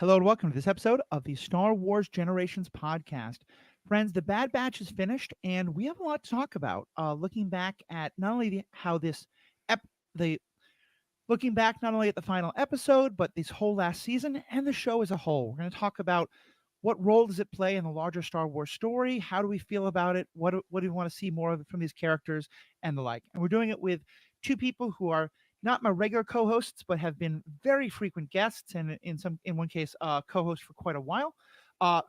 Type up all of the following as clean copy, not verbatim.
Hello and welcome to this episode of the Star Wars Generations podcast. Friends, the Bad Batch is finished, and we have a lot to talk about. Looking back at not only how this, the looking back not only at the final episode, but this whole last season and the show as a whole. We're going to talk about what role does it play in the larger Star Wars story? How do we feel about it? What do we want to see more of from these characters and the like? And we're doing it with two people who are not my regular co-hosts, but have been very frequent guests, and in one case, co-host for quite a while.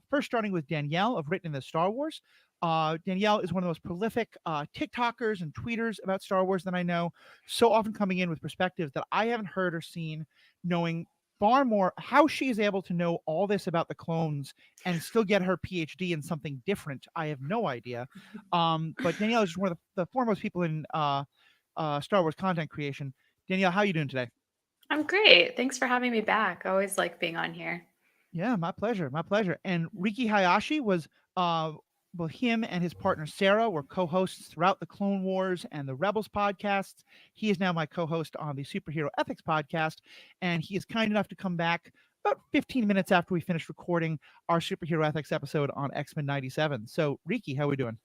First, starting with Danielle of Written in the Star Wars. Danielle is one of the most prolific TikTokers and tweeters about Star Wars that I know. So often coming in with perspectives that I haven't heard or seen, knowing far more how she is able to know all this about the clones and still get her PhD in something different. I have no idea. But Danielle is just one of the foremost people in Star Wars content creation. Danielle, how are you doing today? I'm great. Thanks for having me back. I always like being on here. Yeah, my pleasure. My pleasure. And Riki Hayashi was well, him and his partner Sarah were co-hosts throughout the Clone Wars and the Rebels podcasts. He is now my co-host on the Superhero Ethics podcast, and he is kind enough to come back about 15 minutes after we finished recording our Superhero Ethics episode on X-Men 97. So, Riki, how are we doing?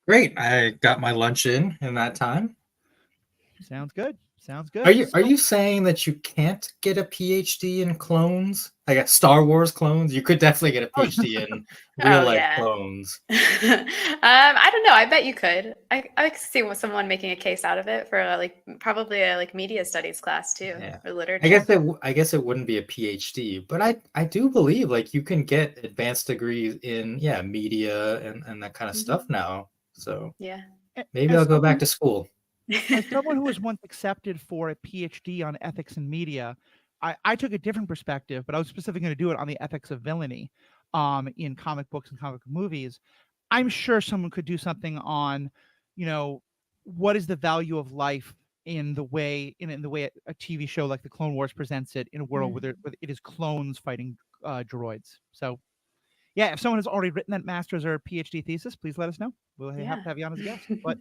Great. I got my lunch in that time. Sounds good. Sounds Are good. you are So, you saying that you can't get a PhD in clones? Like a Star Wars clones? You could definitely get a PhD in real Oh life yeah. clones. I don't know. I bet you could. I could see someone making a case out of it for probably a media studies class too, Yeah. or I literature. guess it wouldn't be a PhD, but I do believe like you can get advanced degrees in media and that kind of Hmm. stuff now. So Yeah. maybe as I'll go back someone to school. as someone who was once accepted for a PhD on ethics and media, I took a different perspective, but I was specifically going to do it on the ethics of villainy in comic books and comic movies. I'm sure someone could do something on, you know, what is the value of life in the way a TV show like the Clone Wars presents it in a world Mm. where it is clones fighting droids. So yeah, if someone has already written that master's or PhD thesis, please let us know. We'll be happy Yeah. to have you on as a guest. But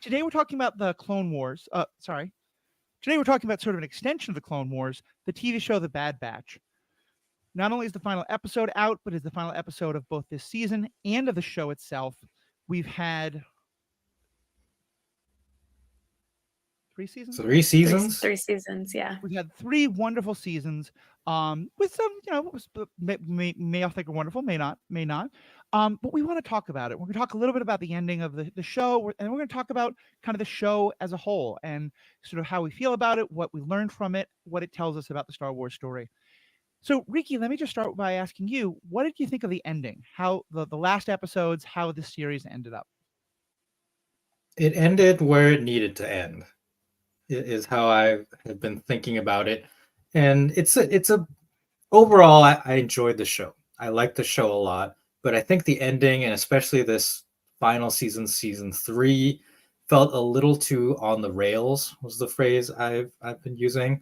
today we're talking about the Clone Wars. Sorry. Today we're talking about sort of an extension of the Clone Wars, the TV show The Bad Batch. Not only is the final episode out, but is the final episode of both this season and of the show itself. We've had 3 seasons. 3 seasons? Three seasons. Yeah. We've had 3 wonderful seasons, with some, may all think are wonderful, may not. But we want to talk about it. We're going to talk a little bit about the ending of the show, and we're going to talk about kind of the show as a whole and sort of how we feel about it, what we learned from it, what it tells us about the Star Wars story. So, Riki, let me just start by asking you, what did you think of the ending? How the last episodes, how the series ended up? It ended where it needed to end. Is how I have been thinking about it. And it's a overall I enjoyed the show. I liked the show a lot, but I think the ending and especially this final season, season 3, felt a little too on the rails was the phrase I've been using.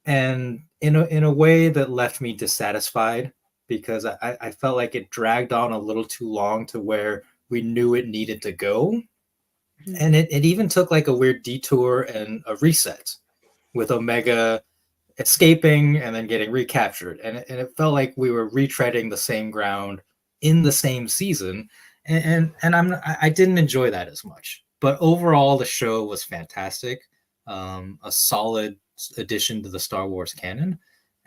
And in a way that left me dissatisfied because I felt like it dragged on a little too long to where we knew it needed to go. Mhm. And it even took like a weird detour and a reset with Omega escaping and then getting recaptured. And it felt like we were retreading the same ground in the same season. And I didn't enjoy that as much. But overall, the show was fantastic. A solid addition to the Star Wars canon.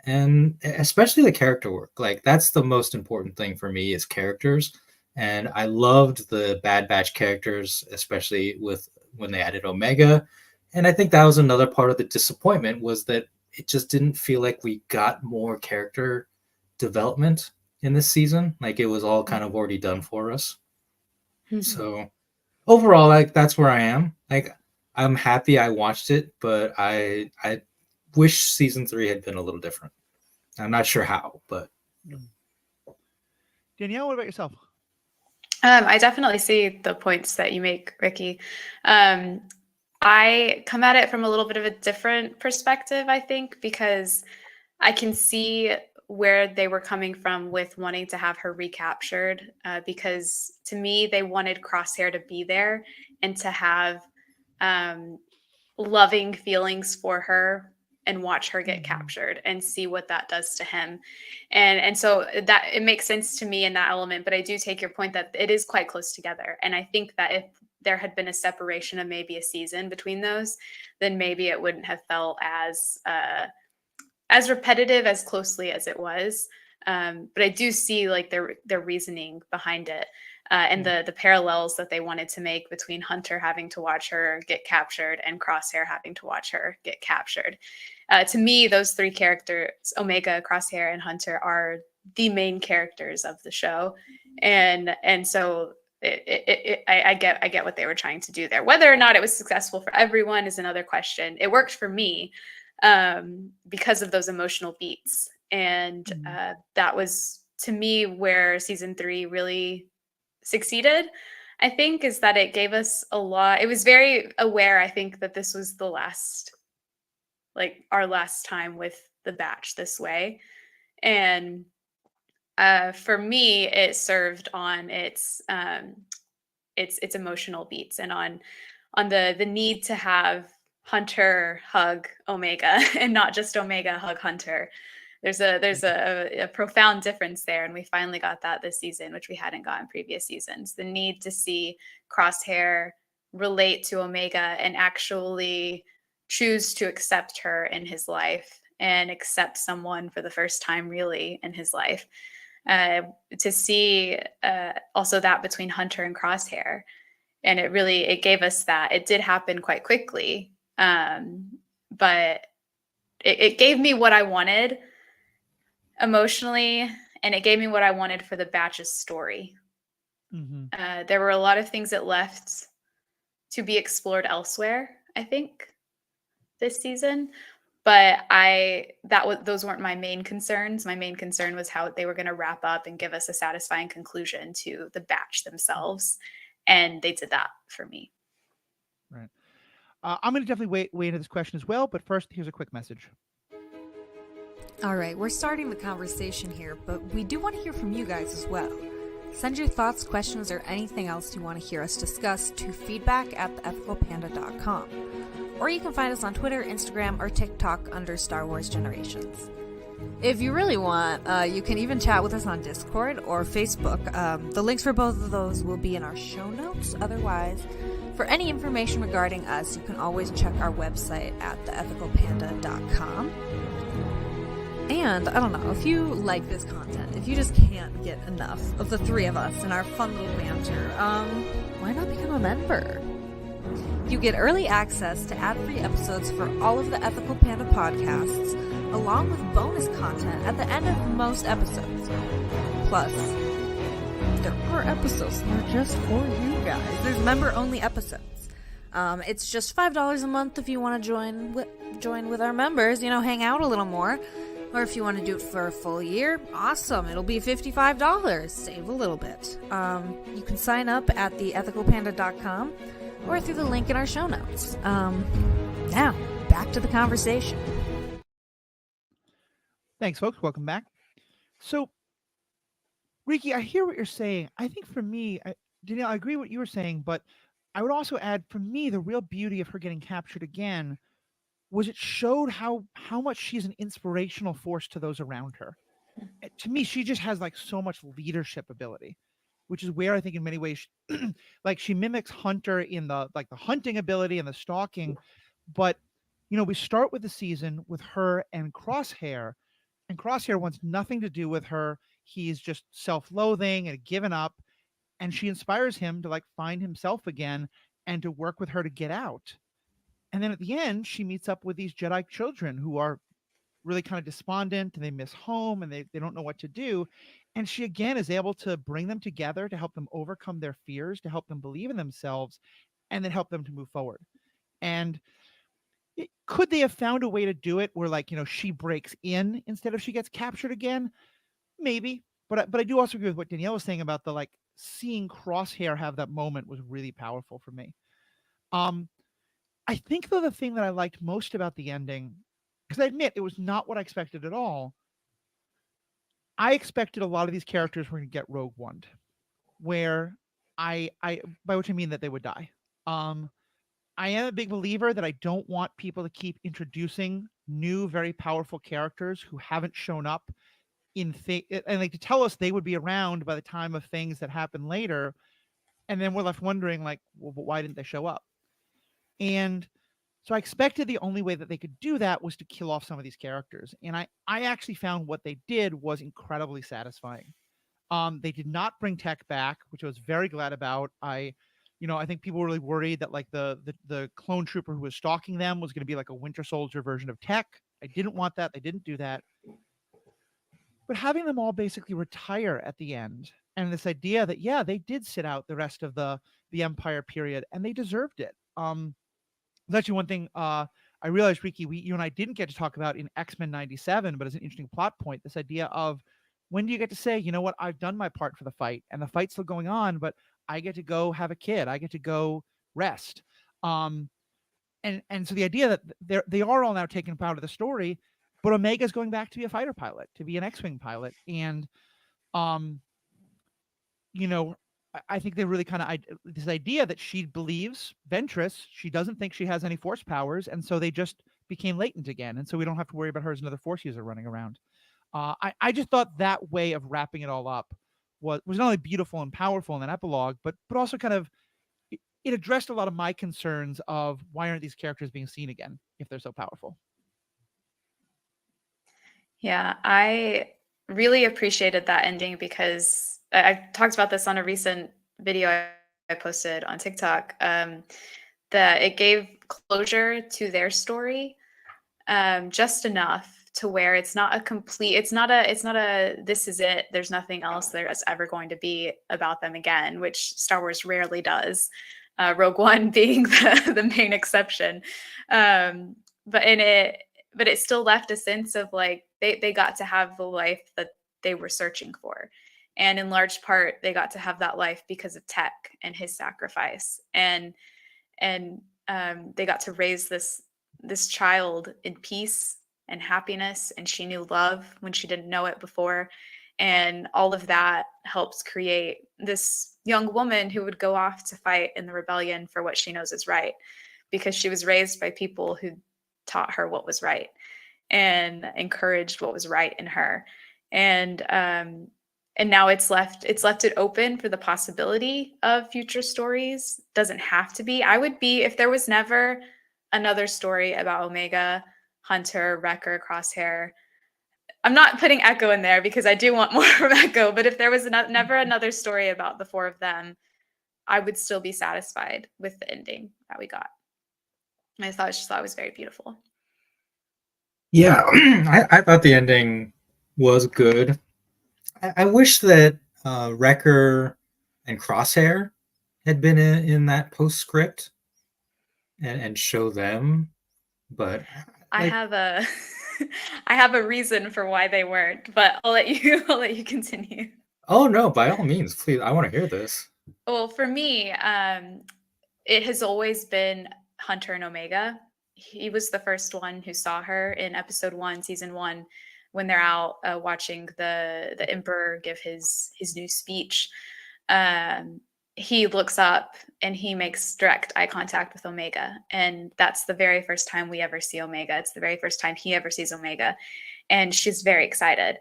And especially the character work. Like, that's the most important thing for me is characters. And I loved the Bad Batch characters, especially with when they added Omega. And I think that was another part of the disappointment was that it just didn't feel like we got more character development in this season. Like it was all kind of already done for us. Mhm. So overall, like that's where I am. Like I'm happy I watched it, but I wish season 3 had been a little different. I'm not sure how, but Mm. Danielle, what about yourself? I definitely see the points that you make, Ricky. Um, I come at it from a little bit of a different perspective, I think, because I can see where they were coming from with wanting to have her recaptured. Because to me, they wanted Crosshair to be there and to have um, loving feelings for her and watch her get Mhm. captured and see what that does to him. And so that it makes sense to me in that element, but I do take your point that it is quite close together. And I think that if there had been a separation of maybe a season between those, then maybe it wouldn't have felt as repetitive as closely as it was. But I do see like their reasoning behind it, and the parallels that they wanted to make between Hunter having to watch her get captured and Crosshair having to watch her get captured. To me, those three characters, Omega, Crosshair, and Hunter, are the main characters of the show, and so I get what they were trying to do there. Whether or not it was successful for everyone is another question. It worked for me because of those emotional beats, and Mhm. that was to me where season 3 really succeeded. I think is that it gave us a lot. It was very aware. I think that this was the last, like our last time with the batch this way, and for me, it served on its emotional beats and on the need to have Hunter hug Omega and not just Omega hug Hunter. There's a profound difference there, and we finally got that this season, which we hadn't gotten previous seasons. The need to see Crosshair relate to Omega and actually choose to accept her in his life and accept someone for the first time really in his life. To see also that between Hunter and Crosshair, and it gave us that. It did happen quite quickly, but it gave me what I wanted emotionally, and it gave me what I wanted for the batch's story. Mhm. There were a lot of things that left to be explored elsewhere, I think, this season. But those weren't my main concerns. My main concern was how they were going to wrap up and give us a satisfying conclusion to the batch themselves, and they did that for me. Right. I'm going to definitely weigh into this question as well, but first, here's a quick message. All right, we're starting the conversation here, but we do want to hear from you guys as well. Send your thoughts, questions, or anything else you want to hear us discuss to feedback@theethicalpanda.com. Or you can find us on Twitter, Instagram, or TikTok under Star Wars Generations. If you really want, you can even chat with us on Discord or Facebook. The links for both of those will be in our show notes. Otherwise, for any information regarding us, you can always check our website at theethicalpanda.com. And, I don't know, if you like this content, if you just can't get enough of the three of us and our fun little banter, why not become a member? You get early access to ad-free episodes for all of the Ethical Panda podcasts, along with bonus content at the end of most episodes. Plus, there are episodes that are just for you guys. There's member-only episodes. It's just $5 a month if you want to join with our members, hang out a little more. Or if you want to do it for a full year, awesome. It'll be $55. Save a little bit. You can sign up at theethicalpanda.com or through the link in our show notes. Now, back to the conversation. Thanks, folks. Welcome back. So, Riki, I hear what you're saying. I think for me, Danielle, I agree with what you were saying, but I would also add, for me, the real beauty of her getting captured again was it showed how much she's an inspirational force to those around her. To me, she just has like so much leadership ability, which is where I think in many ways, like she mimics Hunter in the hunting ability and the stalking. But we start with the season with her and Crosshair wants nothing to do with her. He's just self-loathing and given up, and she inspires him to like find himself again and to work with her to get out. And then at the end, she meets up with these Jedi children who are really kind of despondent and they miss home and they don't know what to do. And she again is able to bring them together to help them overcome their fears, to help them believe in themselves, and then help them to move forward. And could they have found a way to do it where she breaks in instead of she gets captured again? Maybe. But I do also agree with what Danielle was saying about the seeing Crosshair have that moment was really powerful for me. I think though the thing that I liked most about the ending, because I admit it was not what I expected at all. I expected a lot of these characters were going to get Rogue One, where I by which I mean that they would die. I am a big believer that I don't want people to keep introducing new, very powerful characters who haven't shown up in and like to tell us they would be around by the time of things that happen later, and then we're left wondering like, well, but why didn't they show up? And so I expected the only way that they could do that was to kill off some of these characters, and I actually found what they did was incredibly satisfying. They did not bring Tech back, which I was very glad about. I think people were really worried that like the clone trooper who was stalking them was going to be like a Winter Soldier version of Tech. I didn't want that. They didn't do that. But having them all basically retire at the end, and this idea that yeah, they did sit out the rest of the Empire period, and they deserved it. There's actually one thing I realized, Ricky, you and I didn't get to talk about in X-Men '97, but as an interesting plot point, this idea of when do you get to say, you know what, I've done my part for the fight, and the fight's still going on, but I get to go have a kid, I get to go rest. And so the idea that they are all now taken out of the story, but Omega's going back to be a fighter pilot, to be an X-Wing pilot, and I think they really kind of this idea that she believes Ventress, she doesn't think she has any force powers, and so they just became latent again, and so we don't have to worry about her as another force user running around. I just thought that way of wrapping it all up was not only beautiful and powerful in an epilogue, but also kind of it addressed a lot of my concerns of why aren't these characters being seen again if they're so powerful. Yeah, I really appreciated that ending because I talked about this on a recent video I posted on TikTok, that it gave closure to their story, just enough to where it's not a this is it, there's nothing else there's ever going to be about them again, which Star Wars rarely does, Rogue One being the main exception. But it still left a sense of like they got to have the life that they were searching for. And in large part, they got to have that life because of Tech and his sacrifice. And they got to raise this child in peace and happiness. And she knew love when she didn't know it before. And all of that helps create this young woman who would go off to fight in the rebellion for what she knows is right, because she was raised by people who taught her what was right and encouraged what was right in her. And now it's left it open for the possibility of future stories. Doesn't have to be. I would be, if there was never another story about Omega, Hunter, Wrecker, Crosshair. I'm not putting Echo in there because I do want more from Echo, but if there was never another story about the four of them, I would still be satisfied with the ending that we got. And I thought it was very beautiful. Yeah, I thought the ending was good. I wish that Wrecker and Crosshair had been in that postscript and show them, but I have a reason for why they weren't, but I'll let you continue. Oh no, by all means, please. I want to hear this. Well, for me, it has always been Hunter and Omega. He was the first one who saw her in episode 1, season 1, when they're out watching the Emperor give his new speech. He looks up and he makes direct eye contact with Omega. And that's the very first time we ever see Omega. It's the very first time he ever sees Omega. And she's very excited.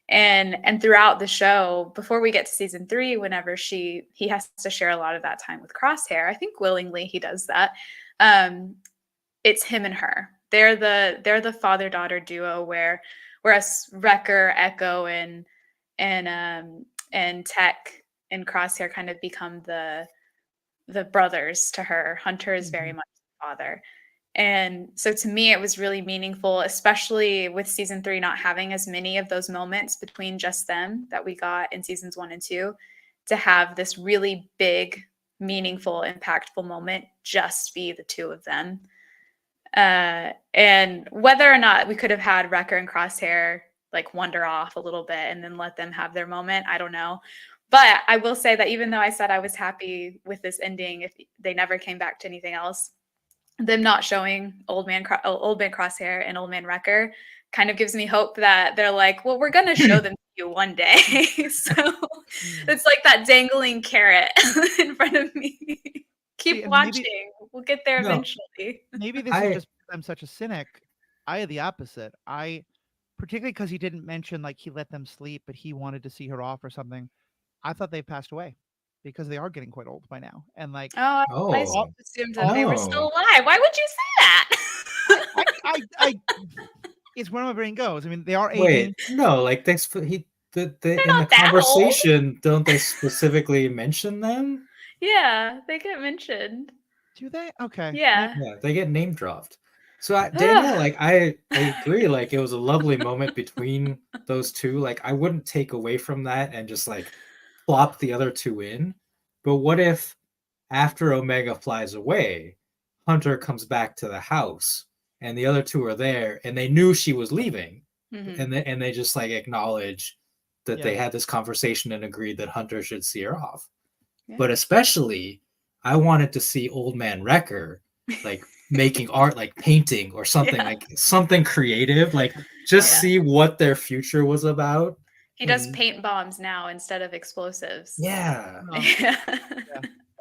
And throughout the show, before we get to season 3, whenever he has to share a lot of that time with Crosshair, I think willingly he does that. It's him and her. They're the father-daughter duo whereas Wrecker, Echo, and Tech and Crosshair kind of become the brothers to her. Hunter is very much the father. And so to me, it was really meaningful, especially with season 3 not having as many of those moments between just them that we got in seasons 1 and 2, to have this really big, meaningful, impactful moment just be the two of them. And whether or not we could have had Wrecker and Crosshair like wander off a little bit and then let them have their moment, I don't know. But I will say that even though I said I was happy with this ending, if they never came back to anything else, them not showing Old Man Crosshair and Old Man Wrecker kind of gives me hope that they're like, well, we're going to show them to you one day. So it's like that dangling carrot in front of me. Keep See, and watching. We'll get there No. eventually. maybe this I- is just because I'm such a cynic. I had the opposite. Particularly because he didn't mention like he let them sleep, but he wanted to see her off or something. I thought they passed away because they are getting quite old by now. And like Oh, I Oh, assumed that they were still Oh. alive. Why would you say that? I it's where my brain goes. I mean, they are wait, aging. no, like they in the not that old. conversation, don't they specifically mention them? Yeah, they get mentioned. Do they? Okay. Yeah. Yeah, they get name dropped. So Danielle, like I agree, like it was a lovely moment between those two. Like I wouldn't take away from that and just like plop the other two in. But what if after Omega flies away, Hunter comes back to the house and the other two are there and they knew she was leaving Mhm. and they just like acknowledge that they Yeah. had this conversation and agreed that Hunter should see her off. Yeah. But especially I wanted to see Old Man Wrecker like making art, like painting or something, Yeah. like something creative, like just Yeah. see what their future was about. He does And- paint bombs now instead of explosives. Yeah. Yeah.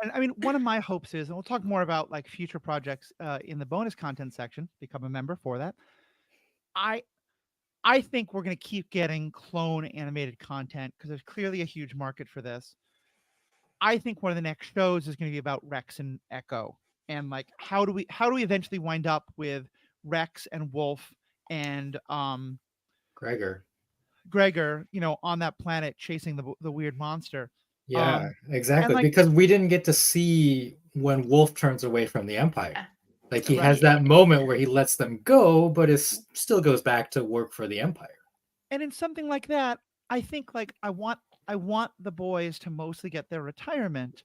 And I mean, one of my hopes is, and we'll talk more about like future projects in the bonus content section. Become a member for that. I think we're going to keep getting clone animated content because there's clearly a huge market for this. I think one of the next shows is going to be about Rex and Echo, and like how do we eventually wind up with Rex and Wolf and Gregor. Gregor, on that planet chasing the weird monster. Yeah, exactly. like- Because we didn't get to see when Wolf turns away from the Empire. Yeah. Like he Right. has that moment where he lets them go, but still goes back to work for the Empire. And in something like that, I think like I want the boys to mostly get their retirement.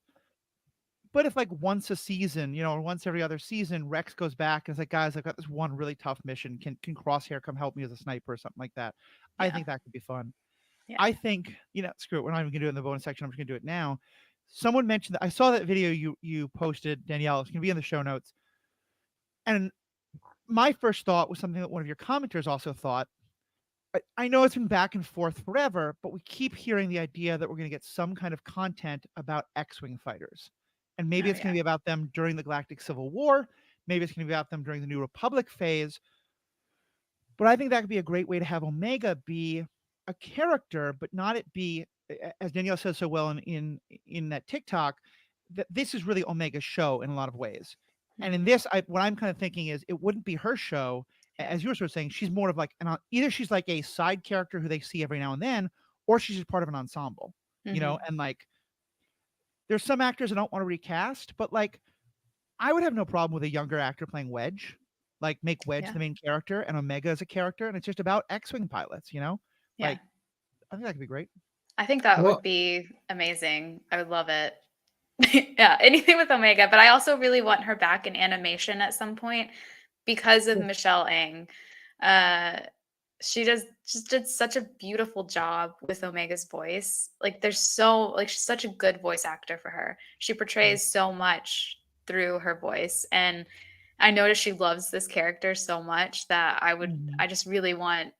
But if like once a season, or once every other season, Rex goes back and is like, guys, I've got this one really tough mission. Can Crosshair come help me as a sniper or something like that? I Yeah. think that could be fun. Yeah. I think, screw it. We're not even gonna do it in the bonus section. I'm just gonna do it now. Someone mentioned that I saw that video you posted, Danielle. It's gonna be in the show notes. And my first thought was something that one of your commenters also thought. I know it's been back and forth forever, but we keep hearing the idea that we're going to get some kind of content about X-Wing fighters. And maybe Oh, it's going to be about them during the Galactic Civil War. Maybe it's going to be about them during the New Republic phase. But I think that could be a great way to have Omega be a character, but not it be, as Danielle says so well in that TikTok, that this is really Omega's show in a lot of ways. And in this, what I'm kind of thinking is it wouldn't be her show. As you were sort of saying, she's more of like either she's like a side character who they see every now and then, or she's just part of an ensemble, Mhm. and like there's some actors I don't want to recast, but like I would have no problem with a younger actor playing Wedge, like make Wedge Yeah. the main character and Omega as a character, and it's just about X-Wing pilots, Yeah. like I think that could be great. I think that Well- would be amazing. I would love it. Yeah, anything with Omega, but I also really want her back in animation at some point because of Michelle Ang. She just did such a beautiful job with Omega's voice. Like she's such a good voice actor for her. She portrays so much through her voice, and I noticed she loves this character so much that I just really want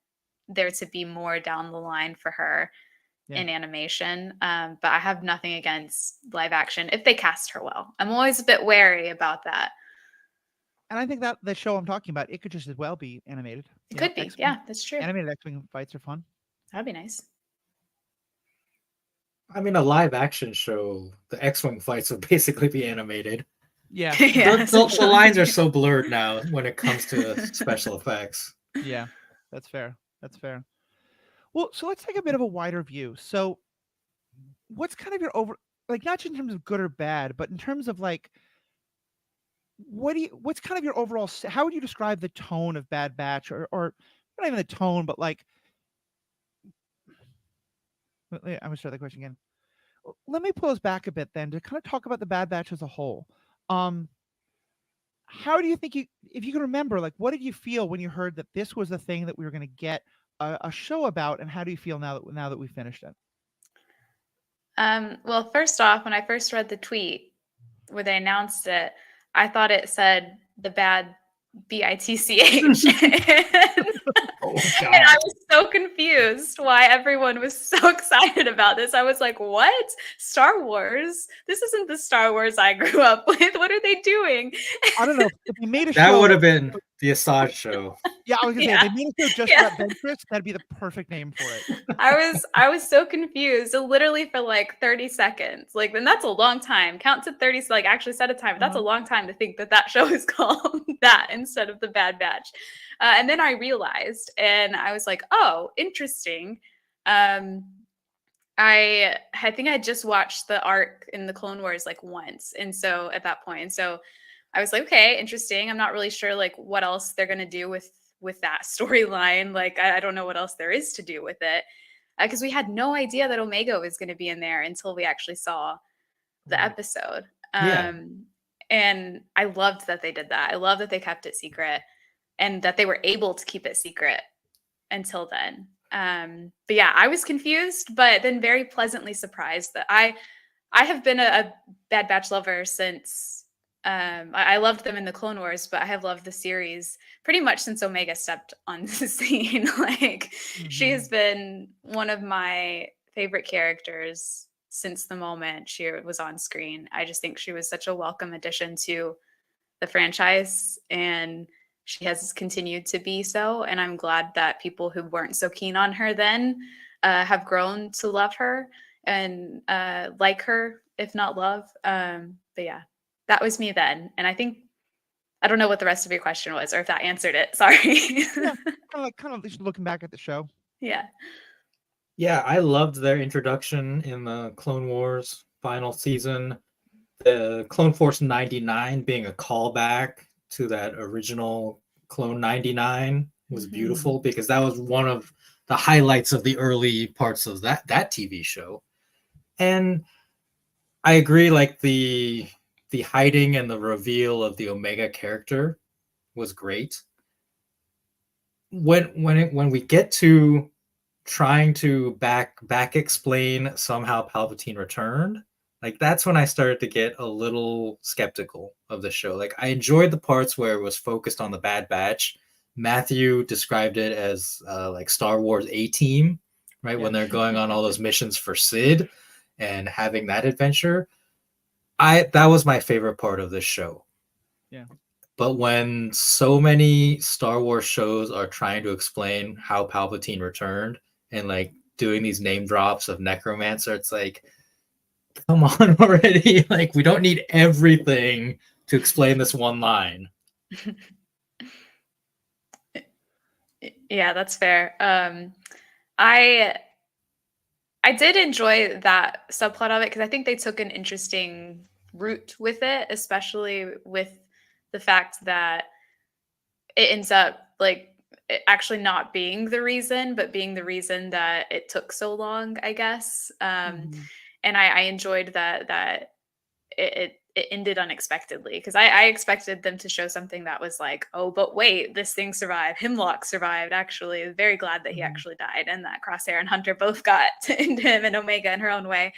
there to be more down the line for her in animation. But I have nothing against live action if they cast her well. I'm always a bit wary about that. And I think that the show I'm talking about, it could just as well be animated. It could be. X-Wing- Yeah, that's true. Animated X-Wing fights are fun. That'd be nice. I mean, a live action show, the X-Wing fights would basically be animated. Yeah. Yeah, The lines are so blurred now when it comes to special effects. Yeah, that's fair. That's fair. Well, so let's take a bit of a wider view. So, what's kind of your not just in terms of good or bad, but in terms of like, what's kind of your overall? How would you describe the tone of Bad Batch, or not even the tone, but like, I'm gonna start the question again. Let me pull us back a bit then to kind of talk about the Bad Batch as a whole. How do you think if you can remember, like, what did you feel when you heard that this was the thing that we were going to get a show about, and how do you feel now that we finished it? Well, first off, when I first read the tweet where they announced it, I thought it said the bad BITCH. Oh God. And I was so confused why everyone was so excited about this. I was like, what? Star Wars? This isn't the Star Wars I grew up with. What are they doing? I don't know if they made a That show. would have been the Asajj show. Yeah, I was gonna say, if Yeah. they made a show just Yeah. about Ventress, that'd be the perfect name for it. I was so confused. So literally for like 30 seconds. Like, and that's a long time. Count to 30, like actually set a time. That's a long time to think that that show is called that instead of The Bad Batch. And then I realized, and I was like, oh, interesting. I think I just watched the arc in the Clone Wars like once, and so at that point, and so I was like, okay, interesting. I'm not really sure like what else they're gonna do with that storyline. Like I don't know what else there is to do with it, because we had no idea that Omega was going to be in there until we actually saw the episode. Yeah. And I loved that they did that. I love that they kept it secret and that they were able to keep it secret until then. But yeah, I was confused, but then very pleasantly surprised that I have been a Bad Batch lover since I loved them in the Clone Wars, but I have loved the series pretty much since Omega stepped on the scene. Like she has been one of my favorite characters since the moment she was on screen. I just think she was such a welcome addition to the franchise, and she has continued to be so. And I'm glad that people who weren't so keen on her then have grown to love her and like her, if not love. But yeah, that was me then. And I don't know what the rest of your question was, or if that answered it. Sorry. Yeah, kind of just looking back at the show. Yeah. Yeah, I loved their introduction in the Clone Wars final season. The Clone Force 99 being a callback to that original Clone 99 was beautiful, because that was one of the highlights of the early parts of that TV show. And I agree, like the hiding and the reveal of the Omega character was great. When we get to trying to back explain somehow Palpatine returned, like that's when I started to get a little skeptical of the show. Like I enjoyed the parts where it was focused on the Bad Batch. Matthew described it as like Star Wars A-Team, right? Yeah. When they're going on all those missions for Sid and having that adventure. That was my favorite part of this show. Yeah. But when so many Star Wars shows are trying to explain how Palpatine returned and like doing these name drops of Necromancer, it's like, come on already. Like we don't need everything to explain this one line. Yeah, that's fair. I did enjoy that subplot of it because I think they took an interesting route with it, especially with the fact that it ends up like it actually not being the reason, but being the reason that it took so long, I guess. And I enjoyed that it ended unexpectedly, because I expected them to show something that was like, oh, but wait, this thing survived. Hemlock survived, actually. Very glad that he actually died, and that Crosshair and Hunter both got into him, and Omega in her own way.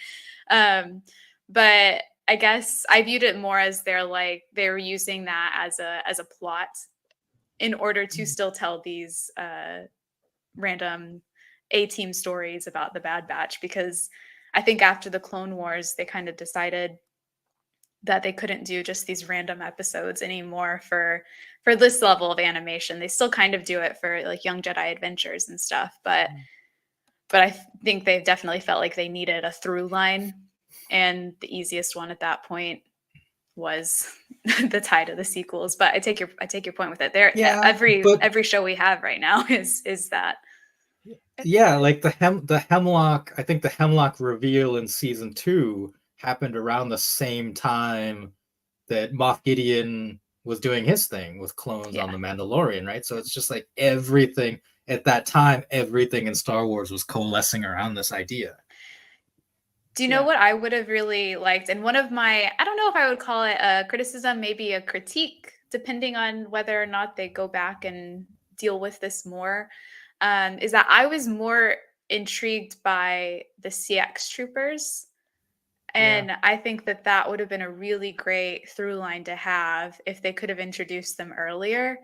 But I guess I viewed it more as they were using that as a plot in order to still tell these random A-Team stories about the Bad Batch, because I think after the Clone Wars, they kind of decided that they couldn't do just these random episodes anymore for this level of animation. They still kind of do it for like Young Jedi Adventures and stuff, but I think they definitely felt like they needed a through line, and the easiest one at that point was the tie to the sequels. But I take your point with it. Every show we have right now is that. Yeah, like the Hemlock, I think the Hemlock reveal in season 2 happened around the same time that Moff Gideon was doing his thing with clones on The Mandalorian, right? So it's just like everything at that time, everything in Star Wars was coalescing around this idea. Do you know what I would have really liked? And one of my, I don't know if I would call it a criticism, maybe a critique, depending on whether or not they go back and deal with this more, is that I was more intrigued by the CX troopers. And I think that would have been a really great through line to have if they could have introduced them earlier,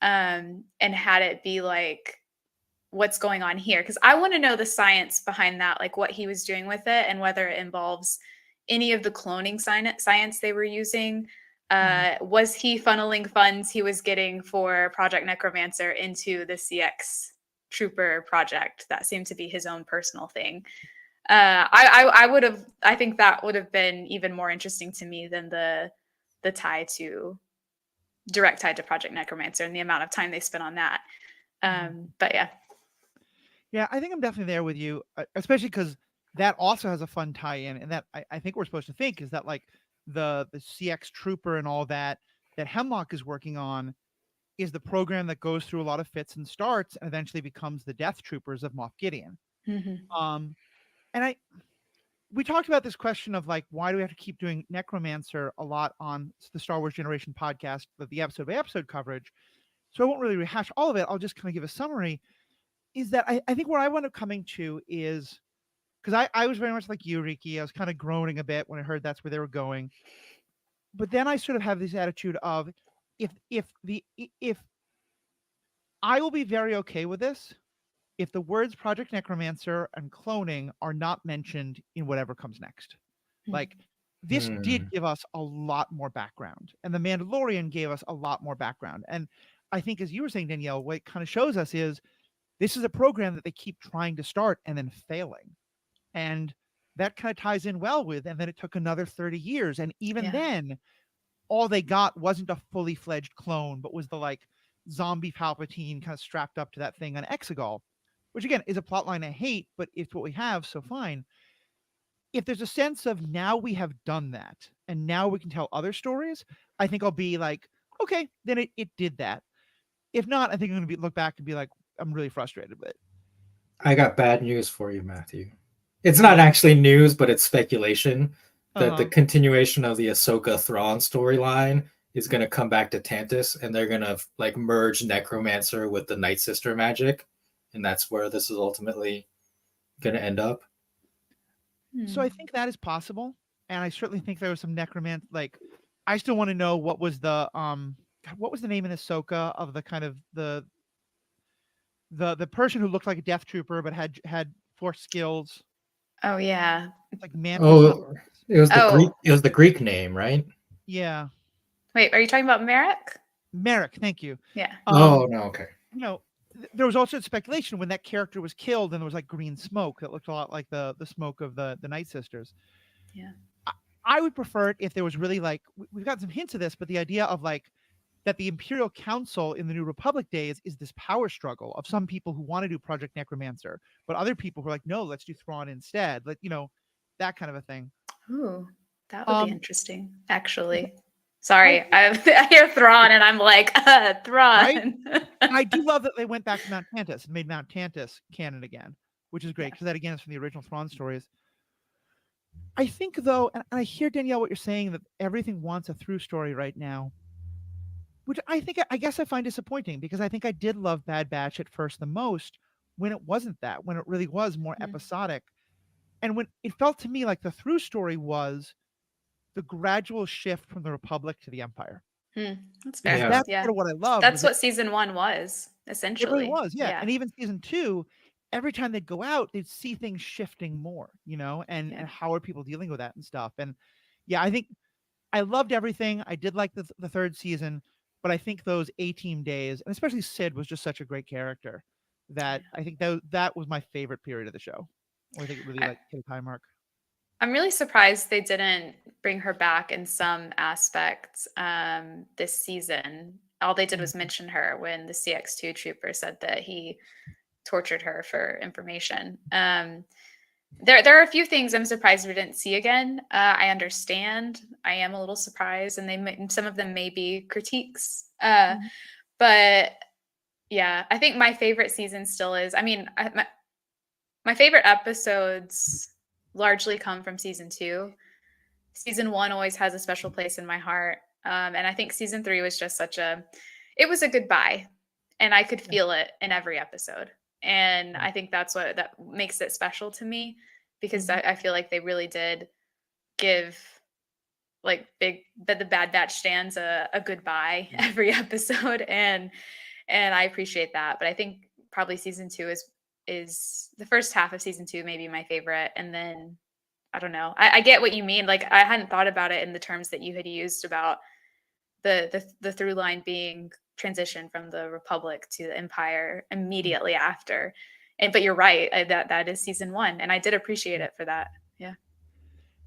and had it be like what's going on here, because I want to know the science behind that, like what he was doing with it and whether it involves any of the cloning science they were using. Was he funneling funds he was getting for Project Necromancer into the CX Trooper project? That seemed to be his own personal thing. I think that would have been even more interesting to me than the direct tie to Project Necromancer and the amount of time they spent on that. But yeah. Yeah, I think I'm definitely there with you, especially because that also has a fun tie-in, and that I think we're supposed to think is that like the CX Trooper and all that Hemlock is working on is the program that goes through a lot of fits and starts and eventually becomes the Death Troopers of Moff Gideon. And we talked about this question of like, why do we have to keep doing Necromancer a lot on the Star Wars Generation podcast, the episode by episode coverage? So I won't really rehash all of it. I'll just kind of give a summary. Is that I think where I wound up coming to is because I was very much like you, Riki. I was kind of groaning a bit when I heard that's where they were going. But then I sort of have this attitude of if I will be very okay with this if the words Project Necromancer and cloning are not mentioned in whatever comes next. Like this did give us a lot more background, and The Mandalorian gave us a lot more background. And I think, as you were saying, Danielle, what it kind of shows us is this is a program that they keep trying to start and then failing. And that kind of ties in well with, and then it took another 30 years. And even then, all they got wasn't a fully fledged clone, but was the like zombie Palpatine kind of strapped up to that thing on Exegol, which again is a plot line I hate, but it's what we have, so fine. If there's a sense of now we have done that and now we can tell other stories, I think I'll be like, okay, then it did that. If not, I think I'm going to look back and be like, I'm really frustrated with it. I got bad news for you, Matthew. It's not actually news, but it's speculation that the continuation of the Ahsoka Thrawn storyline is going to come back to Tantus, and they're going to like merge Necromancer with the Night Sister magic, and that's where this is ultimately going to end up. So I think that is possible, and I certainly think there was some necromancy. Like, I still want to know what was the name in Ahsoka of the kind of the person who looked like a Death Trooper but had Force skills. Oh yeah. It's like man. It was the Greek. It was the Greek name, right? Yeah. Wait, are you talking about Merrick? Merrick, thank you. Yeah. Oh no, okay. You know, there was also speculation when that character was killed, and there was like green smoke that looked a lot like the smoke of the Night Sisters. Yeah. I would prefer it if there was really like we've got some hints of this, but the idea of like that the Imperial Council in the New Republic days is this power struggle of some people who want to do Project Necromancer, but other people who are like, no, let's do Thrawn instead. Like, you know, that kind of a thing. Ooh, that would be interesting, actually. Sorry, I hear Thrawn and I'm like, Thrawn. Right? I do love that they went back to Mount Tantus and made Mount Tantus canon again, which is great because that again is from the original Thrawn stories. I think though, and I hear Danielle what you're saying, that everything wants a through story right now, which I guess I find disappointing because I think I did love Bad Batch at first the most when it wasn't that, when it really was more episodic. And when it felt to me like the through story was the gradual shift from the Republic to the Empire. That's fair. Yeah. That's sort of what I love. That's what season 1 was, essentially. It really was, yeah. And even season 2, every time they'd go out, they'd see things shifting more, you know, and how are people dealing with that and stuff. And yeah, I think I loved everything. I did like the third season, but I think those A-Team days, and especially Sid was just such a great character that I think that was my favorite period of the show. I think it really like hit a high mark. I'm really surprised they didn't bring her back in some aspects this season. All they did was mention her when the CX2 trooper said that he tortured her for information. There are a few things I'm surprised we didn't see again. I understand. I am a little surprised, and some of them may be critiques. But yeah, I think my favorite season still is. I mean, my favorite episodes largely come from season 2. Season 1 always has a special place in my heart. And I think season 3 was just it was a goodbye, and I could feel it in every episode. And I think that makes it special to me, because I feel like they really did give like the Bad Batch stands a goodbye every episode. And I appreciate that. But I think probably season 2 is the first half of season 2 maybe my favorite, and then I don't know. I get what you mean. Like, I hadn't thought about it in the terms that you had used about the through line being transition from the Republic to the Empire immediately after. But you're right, that is season 1, and I did appreciate it for that. Yeah.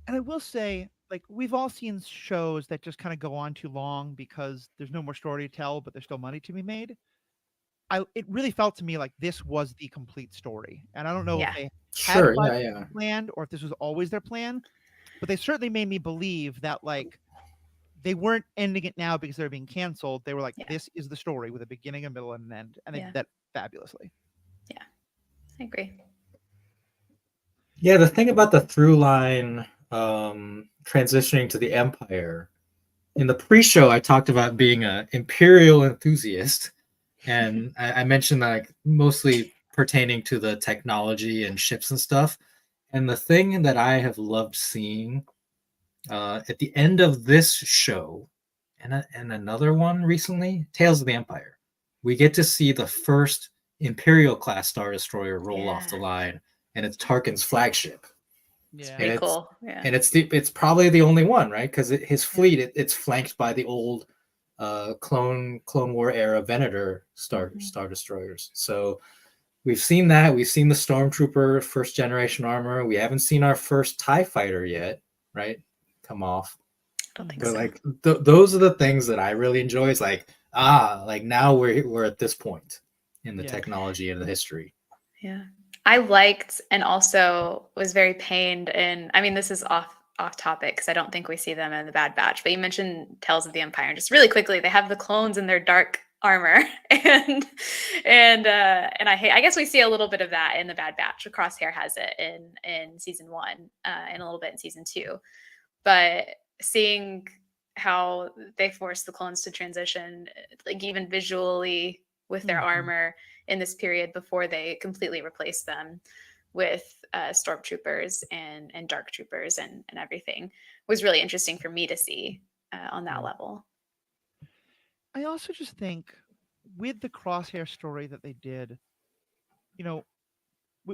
And I will say, like, we've all seen shows that just kind of go on too long because there's no more story to tell, but there's still money to be made. It really felt to me like this was the complete story. And I don't know if Yeah. they had Sure, 5 yeah, yeah. planned or if this was always their plan, but they certainly made me believe that, like, they weren't ending it now because they're being canceled. They were like, Yeah. this is the story with a beginning, a middle, and an end. And they Yeah. did that fabulously. Yeah. I agree. Yeah, the thing about the through line transitioning to the Empire, in the pre-show, I talked about being an Imperial enthusiast, and I mentioned that, like, mostly pertaining to the technology and ships and stuff. And the thing that I have loved seeing at the end of this show and another one recently, Tales of the Empire, we get to see the first Imperial class Star Destroyer roll off the Yeah. line, and it's Tarkin's flagship. Yeah. And Pretty it's cool. Yeah. and it's probably the only one, right? Because his fleet it's flanked by the old Clone War era Venator Star Destroyers. So we've seen that. We've seen the Stormtrooper first generation armor. We haven't seen our first TIE fighter yet, right? Come off. I don't think But so. like those are the things that I really enjoy. It's like, like now we're at this point in the Yeah. technology and the history. Yeah. I liked and also was very pained in, I mean, this is off topic because I don't think we see them in the Bad Batch, but you mentioned Tales of the Empire, and just really quickly, they have the clones in their dark armor and I guess we see a little bit of that in the Bad Batch. Crosshair has it in season 1 and a little bit in season 2. But seeing how they force the clones to transition, like even visually with their armor in this period before they completely replace them with stormtroopers and dark troopers and everything, was really interesting for me to see on that level. I also just think with the Crosshair story that they did, you know,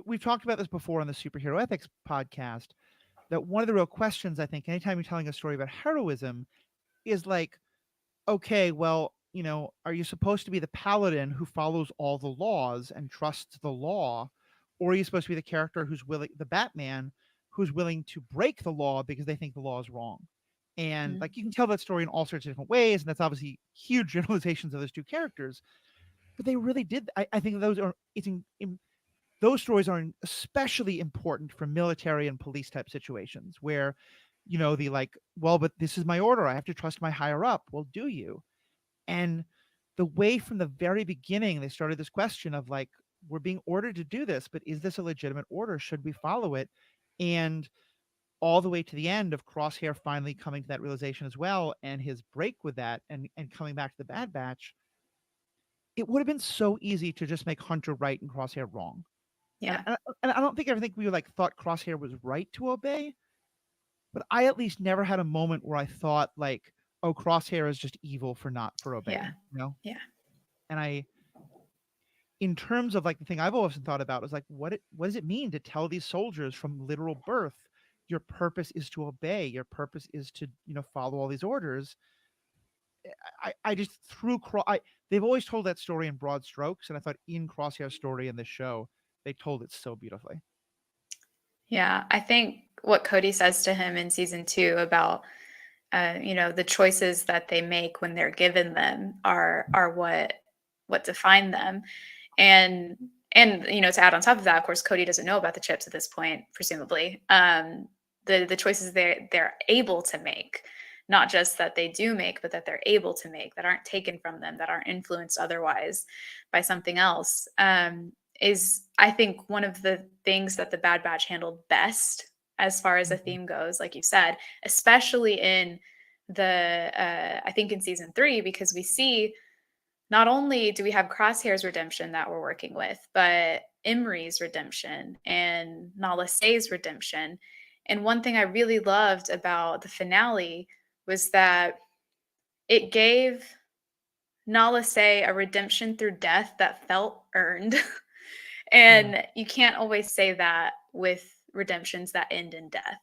we've talked about this before on the Superhero Ethics podcast, that one of the real questions, I think, anytime you're telling a story about heroism is like, okay, well, you know, are you supposed to be the paladin who follows all the laws and trusts the law? Or are you supposed to be the character who's willing, the Batman, who's willing to break the law because they think the law is wrong? And like, you can tell that story in all sorts of different ways. And that's obviously huge generalizations of those two characters. But they really did. I think those are, those stories are especially important for military and police type situations where, you know, the like, well, but this is my order. I have to trust my higher up. Well, do you? And the way from the very beginning, they started this question of like, we're being ordered to do this, but is this a legitimate order? Should we follow it? And all the way to the end of Crosshair finally coming to that realization as well, and his break with that and coming back to the Bad Batch, it would have been so easy to just make Hunter right and Crosshair wrong. Yeah. And I don't think we like thought Crosshair was right to obey, but I at least never had a moment where I thought like, oh, Crosshair is just evil for obeying. Yeah. You know? Yeah. And in terms of like the thing I've always thought about is like, what does it mean to tell these soldiers from literal birth, your purpose is to obey, your purpose is to, you know, follow all these orders. I just they've always told that story in broad strokes, and I thought in Crosshair's story in this show, they told it so beautifully. Yeah, I think what Cody says to him in season 2 about you know, the choices that they make when they're given them are what define them. And you know, to add on top of that, of course, Cody doesn't know about the chips at this point, presumably. The choices they're able to make, not just that they do make, but that they're able to make, that aren't taken from them, that aren't influenced otherwise by something else, is, I think, one of the things that the Bad Batch handled best as far as a theme goes, like you said, especially in I think in season 3, because we see not only do we have Crosshair's redemption that we're working with, but Imri's redemption and Nala Se's redemption. And one thing I really loved about the finale was that it gave Nala Se a redemption through death that felt earned. And you can't always say that with redemptions that end in death.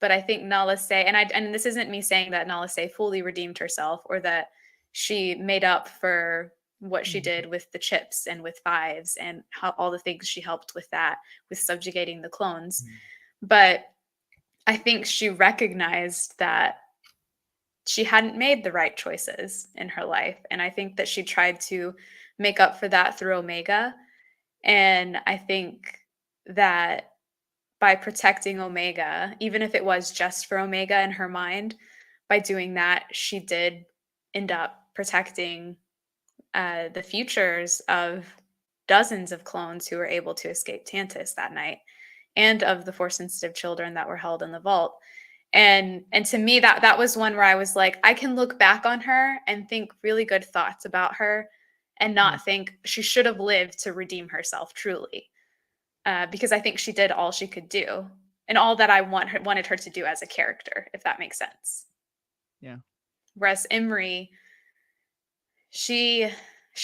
But I think Nala Se, and this isn't me saying that Nala Se fully redeemed herself or that she made up for what she did with the chips and with Fives and how all the things she helped with that, with subjugating the clones. But I think she recognized that she hadn't made the right choices in her life. And I think that she tried to make up for that through Omega. And I think that by protecting Omega, even if it was just for Omega in her mind, by doing that, she did end up protecting the futures of dozens of clones who were able to escape Tantus that night, and of the Force-sensitive children that were held in the vault. And to me, that was one where I was like, I can look back on her and think really good thoughts about her, and not think she should have lived to redeem herself truly. Because I think she did all she could do, and all that I wanted her to do as a character, if that makes sense. Yeah. Whereas Imri, she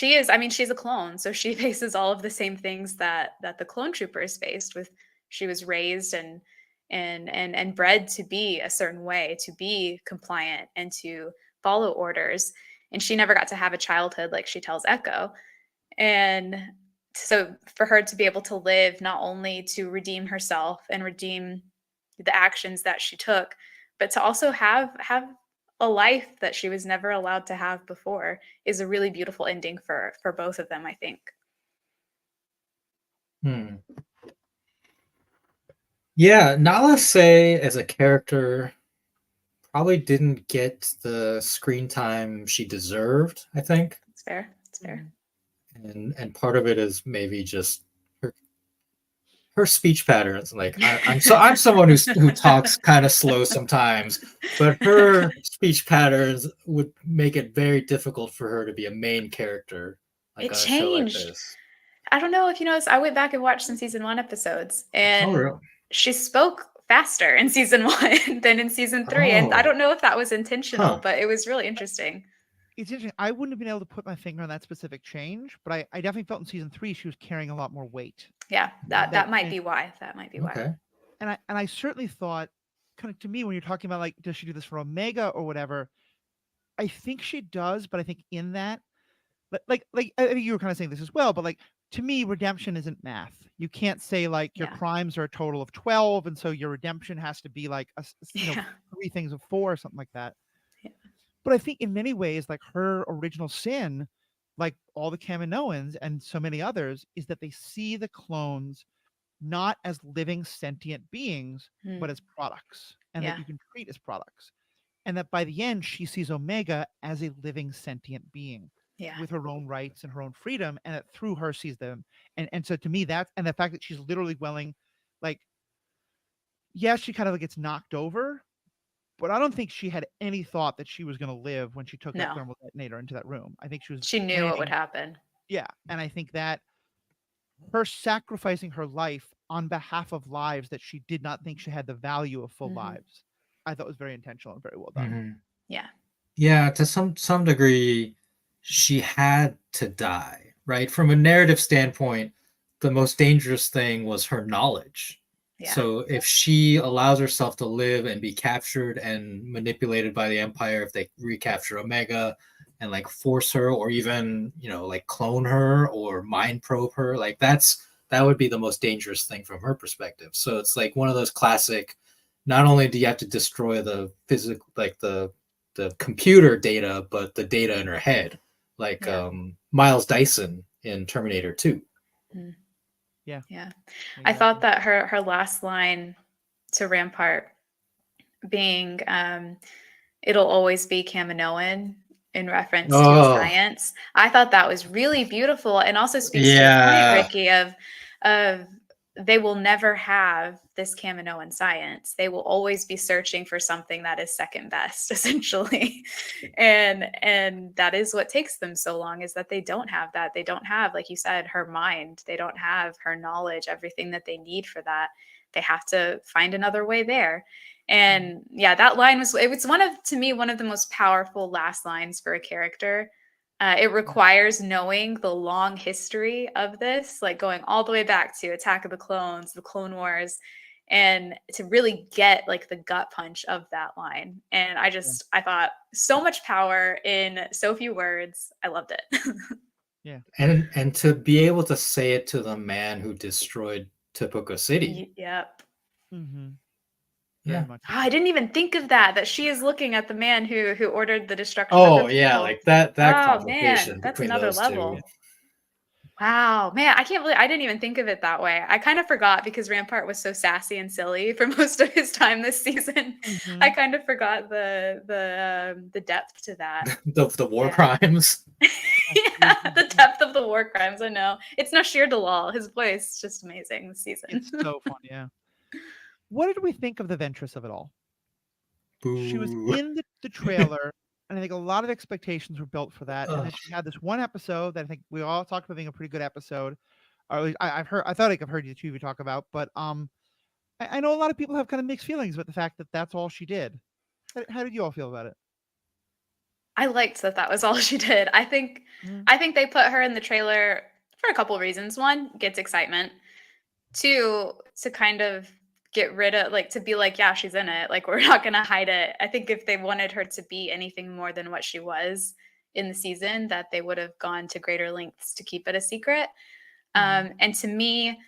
is, I mean, she's a clone, so she faces all of the same things that the clone troopers faced. With she was raised and bred to be a certain way, to be compliant and to follow orders, and she never got to have a childhood like she tells Echo. And so for her to be able to live, not only to redeem herself and redeem the actions that she took, but to also have a life that she was never allowed to have before, is a really beautiful ending for both of them, I think. Yeah, Nala Se as a character probably didn't get the screen time she deserved, I think. It's fair. It's fair. And part of it is maybe just her speech patterns. Like I'm someone who talks kind of slow sometimes, but her speech patterns would make it very difficult for her to be a main character like It on a show like changed. this. I don't know if you noticed, I went back and watched some season 1 episodes, and really? she spoke faster in season 1 than in season 3. And I don't know if that was intentional, but it was really interesting. It's interesting. I wouldn't have been able to put my finger on that specific change, but I definitely felt in season 3 she was carrying a lot more weight. Yeah, that might be why. That might be why. Okay. And I certainly thought, kind of to me, when you're talking about like, does she do this for Omega or whatever? I think she does, but I think in that, like I think you were kind of saying this as well, but like to me, redemption isn't math. You can't say like your crimes are a total of 12, and so your redemption has to be like 3 things of 4 or something like that. Yeah. But I think in many ways, like her original sin, like all the Kaminoans and so many others, is that they see the clones not as living sentient beings, but as products, and that you can treat as products. And that by the end, she sees Omega as a living sentient being with her own rights and her own freedom, and that through her sees them. And so to me, that's, and the fact that she's literally willing, like, yes, she kind of gets knocked over, but I don't think she had any thought that she was going to live when she took that thermal detonator into that room. I think she knew what would happen. Yeah. And I think that her sacrificing her life on behalf of lives that she did not think she had the value of full lives, I thought was very intentional and very well done. Yeah. Yeah, to some degree, she had to die, right? From a narrative standpoint, the most dangerous thing was her knowledge. Yeah. So if she allows herself to live and be captured and manipulated by the Empire, if they recapture Omega and like force her, or even, like clone her or mind probe her, like that would be the most dangerous thing from her perspective. So it's like one of those classic, not only do you have to destroy the physical, like the computer data, but the data in her head, like Miles Dyson in Terminator 2. Yeah. I thought that her last line to Rampart being it'll always be Kaminoan, in reference to science, I thought that was really beautiful, and also speaks to your point, Ricky, of they will never have this Kaminoan science. They will always be searching for something that is second best, essentially. And that is what takes them so long, is that they don't have that. They don't have, like you said, her mind. They don't have her knowledge, everything that they need for that. They have to find another way there. And that line was one of the most powerful last lines for a character It requires knowing the long history of this, like going all the way back to Attack of the Clones, the Clone Wars, and to really get like the gut punch of that line. And I thought so much power in so few words. I loved it. And to be able to say it to the man who destroyed Tipoca City. Yep. Mm-hmm. Yeah. Much. I didn't even think of that she is looking at the man who ordered the destruction of Oh her yeah, people. like that Oh, complication man, that's between another those level. two. Wow, man, I can't believe I didn't even think of it that way. I kind of forgot because Rampart was so sassy and silly for most of his time this season. Mhm. I kind of forgot the depth to that. The war Yeah. crimes. Yeah, the depth of the war crimes. I know it's Nashir Dalal. His voice is just amazing this season. It's so fun, yeah. What did we think of the Ventress of it all? She was Boo. in the trailer, and I think a lot of expectations were built for that. And then Ugh. she had this one episode that I think we all talked about being a pretty good episode. Or at least I thought I've heard you two talk about, but I know a lot of people have kind of mixed feelings about the fact that that's all she did. How did you all feel about it? I liked that was all she did. I think they put her in the trailer for a couple of reasons. One, gets excitement. Two, to kind of get rid of, like, to be like, yeah, she's in it. Like, we're not going to hide it. I think if they wanted her to be anything more than what she was in the season, that they would have gone to greater lengths to keep it a secret. And to me,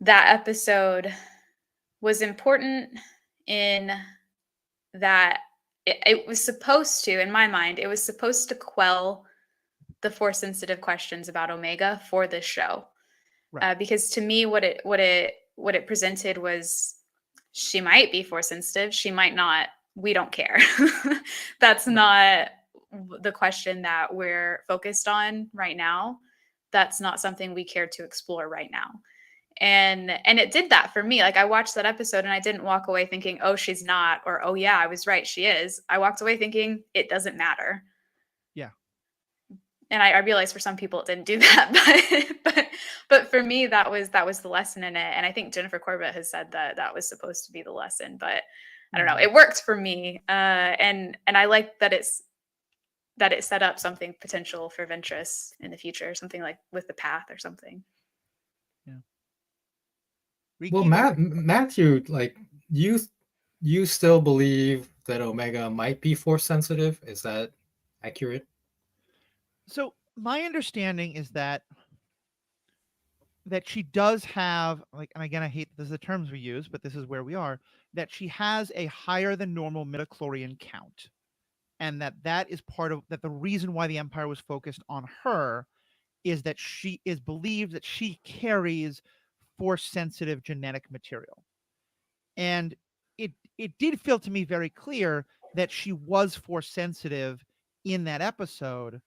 that episode was important in that it was supposed to, in my mind, it was supposed to quell the Force sensitive questions about Omega for this show. Right. Because to me, what it presented was she might be Force sensitive, she might not. We don't care. That's not the question that we're focused on right now. That's not something we care to explore right now. And it did that for me. Like, I watched that episode and I didn't walk away thinking, oh, she's not, or oh yeah, I was right, she is. I walked away thinking it doesn't matter. Yeah. And I realized for some people it didn't do that, but for me that was the lesson in it. And I think Jennifer Corbett has said that was supposed to be the lesson, but I don't know, it worked for me. And I like that it set up something potential for Ventress in the future, something like with the Path or something. Well, Matthew, like you still believe that Omega might be Force sensitive? Is that accurate? So my understanding is that she does have, like, and again, I hate this is the terms we use, but this is where we are, that she has a higher than normal midichlorian count. And that is part of that. The reason why the Empire was focused on her is that she is believed that she carries Force sensitive genetic material. And it did feel to me very clear that she was Force sensitive in that episode.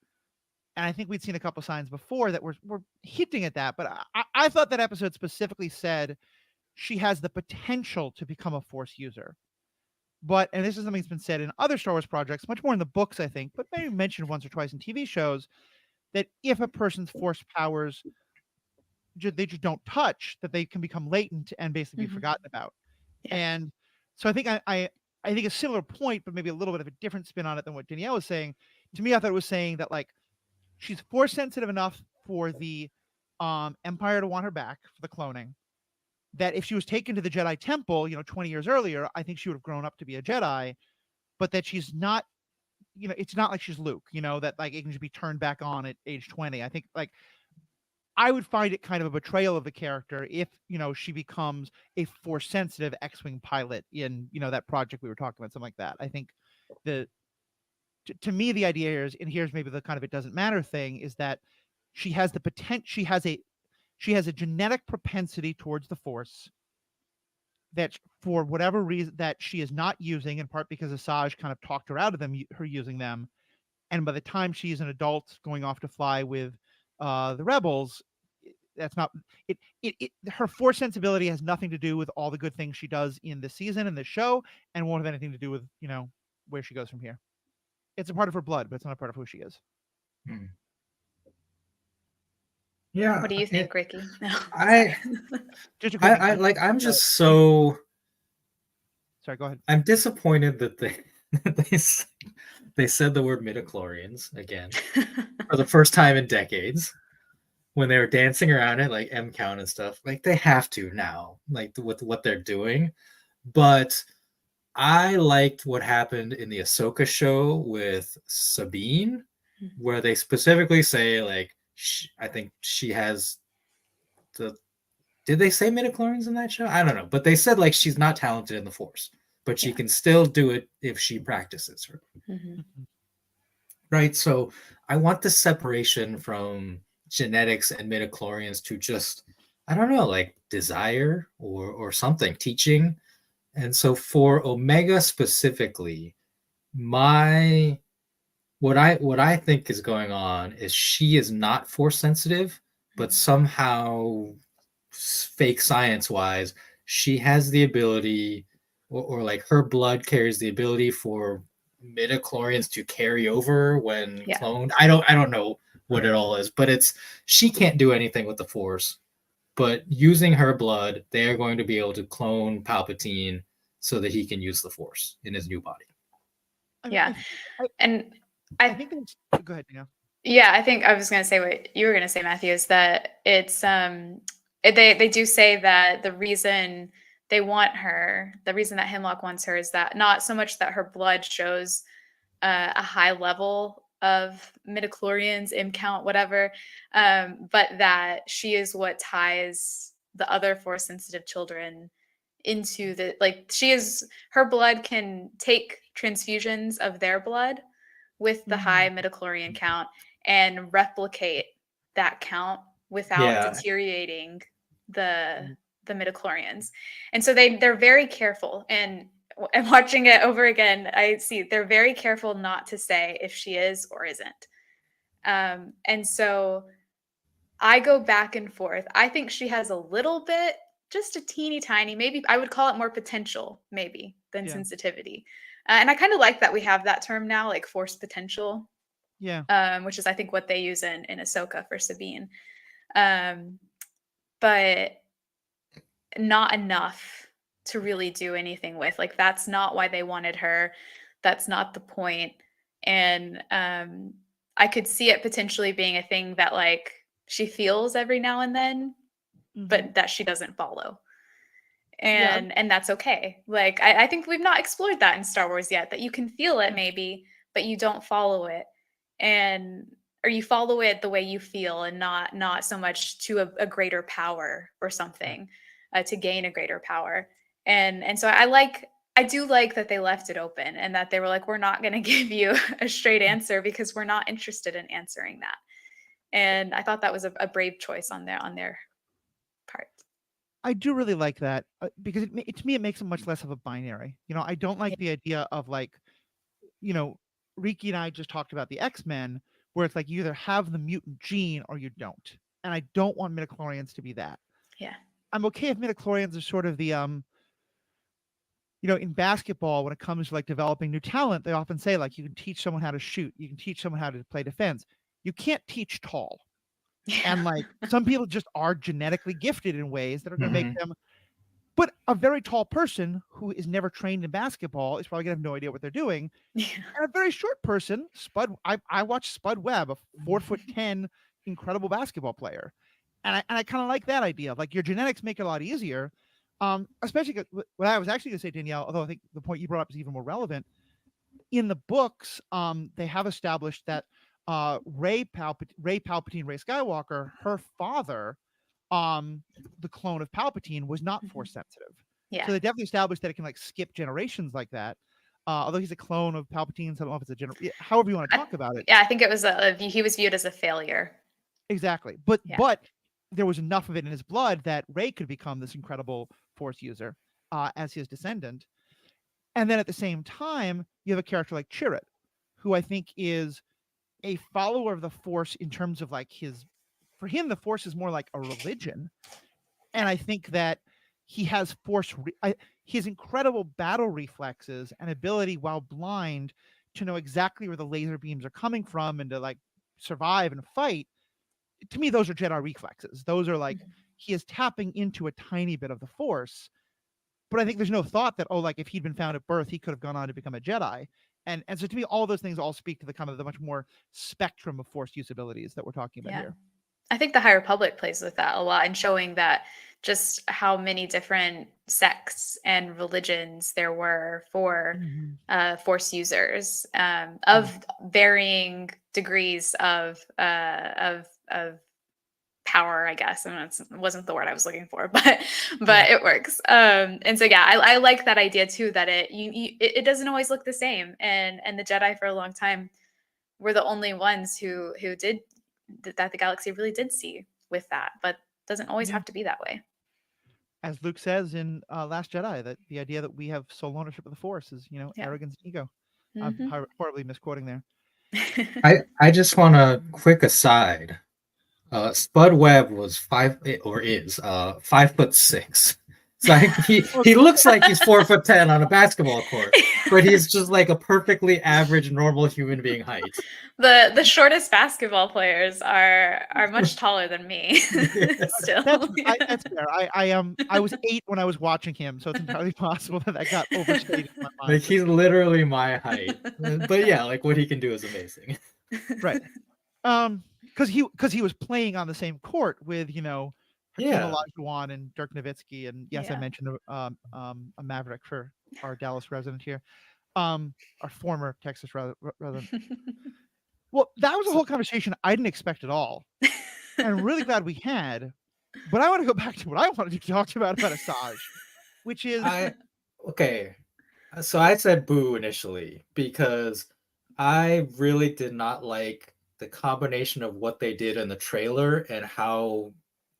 And I think we'd seen a couple signs before that were hinting at that. But I thought that episode specifically said she has the potential to become a Force user. But, and this is something that's been said in other Star Wars projects, much more in the books, I think, but maybe mentioned once or twice in TV shows, that if a person's Force powers they just don't touch, that they can become latent and basically be forgotten about. Yeah. And so I think I think a similar point, but maybe a little bit of a different spin on it than what Danielle was saying. To me, I thought it was saying that, like, she's Force sensitive enough for the Empire to want her back for the cloning, that if she was taken to the Jedi Temple, 20 years earlier, I think she would have grown up to be a Jedi, but that she's not, it's not like she's Luke, that like it can just be turned back on at age 20. I think, like, I would find it kind of a betrayal of the character if, she becomes a Force sensitive X-Wing pilot in, that project we were talking about, something like that. I think to me, the idea is, and here's maybe the kind of it doesn't matter thing, is that she has the potential, she has a genetic propensity towards the Force that for whatever reason that she is not using, in part because Asajj kind of talked her out of her using them. And by the time she's an adult going off to fly with the rebels, that's not it. Her Force sensibility has nothing to do with all the good things she does in the season and the show, and won't have anything to do with where she goes from here. It's a part of her blood, but it's not a part of who she is. Yeah. What do you think, Ricky? I'm just so. Sorry, go ahead. I'm disappointed that they they said the word midichlorians again for the first time in decades when they were dancing around it, like M count and stuff. Like they have to now, like with what they're doing. But I liked what happened in the Ahsoka show with Sabine, where they specifically say like I think she has the. Did they say midichlorians in that show? I don't know, but they said like she's not talented in the Force, but she can still do it if she practices her. Right. So I want the separation from genetics and midichlorians to just, I don't know, like desire or something, teaching. And so for Omega specifically, what I think is going on is she is not force sensitive, but somehow fake science wise, she has the ability or like her blood carries the ability for midichlorians to carry over when cloned. I don't know what it all is, but she can't do anything with the Force. But using her blood, they are going to be able to clone Palpatine so that he can use the Force in his new body. I think that's, go ahead, Danielle. Yeah, I think I was going to say what you were going to say, Matthew, is that it's they do say that the reason they want her, the reason that Hemlock wants her, is that not so much that her blood shows a high level of midichlorians, M count, whatever, but that she is what ties the other Force sensitive children into the, like, her blood can take transfusions of their blood with the high midichlorian count and replicate that count without deteriorating the midichlorians. And so they're very careful, and watching it over again, I see they're very careful not to say if she is or isn't. And so I go back and forth. I think she has a little bit, just a teeny tiny, maybe I would call it more potential maybe than sensitivity. And I kind of like that we have that term now, like Force potential. Which is I think what they use in Ahsoka for Sabine. But not enough to really do anything with. Like, that's not why they wanted her. That's not the point. And I could see it potentially being a thing that like she feels every now and then, but that she doesn't follow. And that's okay. Like, I think we've not explored that in Star Wars yet, that you can feel it maybe, but you don't follow it. Or you follow it the way you feel and not so much to a greater power or something, to gain a greater power. And so I do like that they left it open and that they were like, we're not going to give you a straight answer because we're not interested in answering that. And I thought that was a brave choice on their part. I do really like that because to me, it makes it much less of a binary. You know, I don't like the idea of like, you know, Riki and I just talked about the X-Men where it's like you either have the mutant gene or you don't. And I don't want midichlorians to be that. Yeah. I'm okay if midichlorians are sort of the, you know, in basketball, when it comes to like developing new talent, they often say like, you can teach someone how to shoot. You can teach someone how to play defense. You can't teach tall. And like some people just are genetically gifted in ways that are going to make them. But a very tall person who is never trained in basketball is probably going to have no idea what they're doing. And a very short person, I watched Spud Webb, a 4'10" incredible basketball player. And I kind of like that idea of like your genetics make it a lot easier. Especially what I was actually going to say, Danielle, although I think the point you brought up is even more relevant. In the books, they have established that Rey Palpatine, Rey Skywalker, her father, the clone of Palpatine, was not Force sensitive. So they definitely established that it can like skip generations like that. Although he's a clone of Palpatine, so I don't know if it's however you want to talk about it. Yeah, I think it was he was viewed as a failure. Exactly, but there was enough of it in his blood that Rey could become this incredible Force user as his descendant. And then at the same time, you have a character like Chirrut, who I think is a follower of the Force in terms of like for him, the Force is more like a religion. And I think that he has his incredible battle reflexes and ability while blind to know exactly where the laser beams are coming from and to like survive and fight. To me, those are Jedi reflexes. Those are like, he is tapping into a tiny bit of the Force. But I think there's no thought that, like if he'd been found at birth, he could have gone on to become a Jedi. And so to me, all those things all speak to the kind of the much more spectrum of Force use abilities that we're talking about here. I think the High Republic plays with that a lot and showing that just how many different sects and religions there were for Force users of varying degrees of power, I guess. And it wasn't the word I was looking for, but it works. And so yeah, I like that idea too, that it doesn't always look the same. And the Jedi for a long time were the only ones who did that the galaxy really did see with that, but doesn't always have to be that way. As Luke says in Last Jedi, that the idea that we have sole ownership of the Force is, arrogance and ego. I'm horribly misquoting there. I just want a quick aside. Spud Webb was 5'6". So he looks like he's 4'10" on a basketball court, but he's just like a perfectly average, normal human being height. The shortest basketball players are much taller than me. Still, that's fair. I was 8 when I was watching him, so it's entirely possible that got overstated in my mind. Like he's literally my height, but yeah, like what he can do is amazing. Right. Because he was playing on the same court with Hakeem Olajuwon and Dirk Nowitzki, and yes, I mentioned a Maverick for our Dallas resident here, our former Texas resident. Well, that was a whole conversation I didn't expect at all, and I'm really glad we had. But I want to go back to what I wanted to talk about Asajj, which is okay. So I said boo initially because I really did not like the combination of what they did in the trailer and how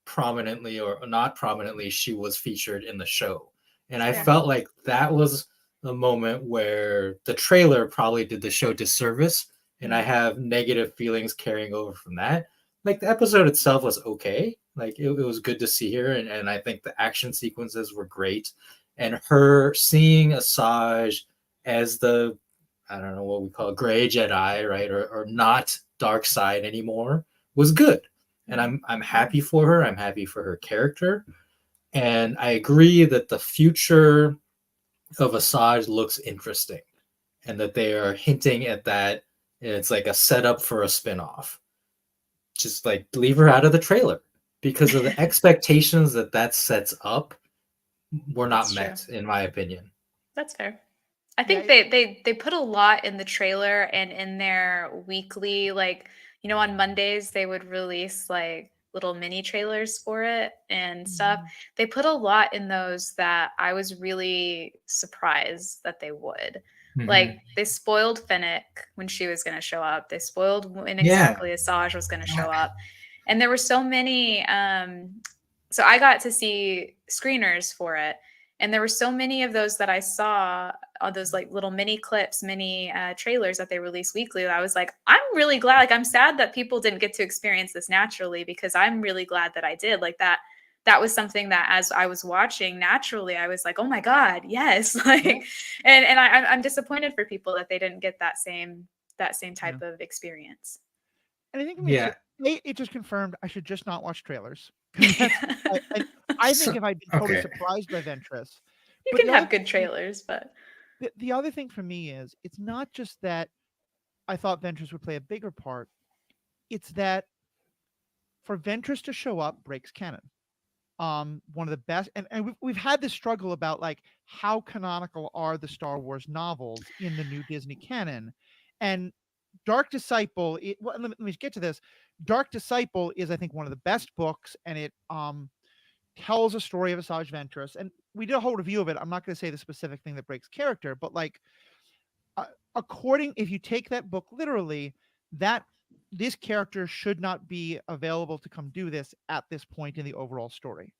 prominently or not prominently she was featured in the show. And I felt like that was the moment where the trailer probably did the show disservice, and I have negative feelings carrying over from that. Like the episode itself was okay. Like it was good to see her, and I think the action sequences were great. And her seeing Asajj as the, I don't know what we call it, gray Jedi, right? Or not dark side anymore was good. And I'm happy for her. I'm happy for her character. And I agree that the future of Asajj looks interesting and that they are hinting at that. And it's like a setup for a spinoff. Just like leave her out of the trailer because of the expectations that sets up were not met, in my opinion. That's fair. I think they put a lot in the trailer and in their weekly, like, on Mondays they would release like little mini trailers for it and stuff. They put a lot in those that I was really surprised that they would. Like they spoiled Fennec when she was going to show up. They spoiled when exactly Asajj was going to show up. And there were so many. So I got to see screeners for it. And there were so many of those that I saw, those like little mini clips, mini trailers that they release weekly. I was like, I'm really glad. Like, I'm sad that people didn't get to experience this naturally, because I'm really glad that I did. Like that was something that as I was watching naturally, I was like, oh my God, yes. Like, and I'm disappointed for people that they didn't get that same type of experience. And I think it just confirmed I should just not watch trailers. I think if I'd been totally surprised by Ventress, you can have good trailers, but the other thing for me is it's not just that I thought Ventress would play a bigger part. It's that for Ventress to show up breaks canon. One of the best, and we've had this struggle about like how canonical are the Star Wars novels in the new Disney canon, and Dark Disciple. Let me get to this. Dark Disciple is, I think, one of the best books, and it tells a story of Asajj Ventress. And we did a whole review of it. I'm not going to say the specific thing that breaks character, but like, if you take that book literally, that this character should not be available to come do this at this point in the overall story.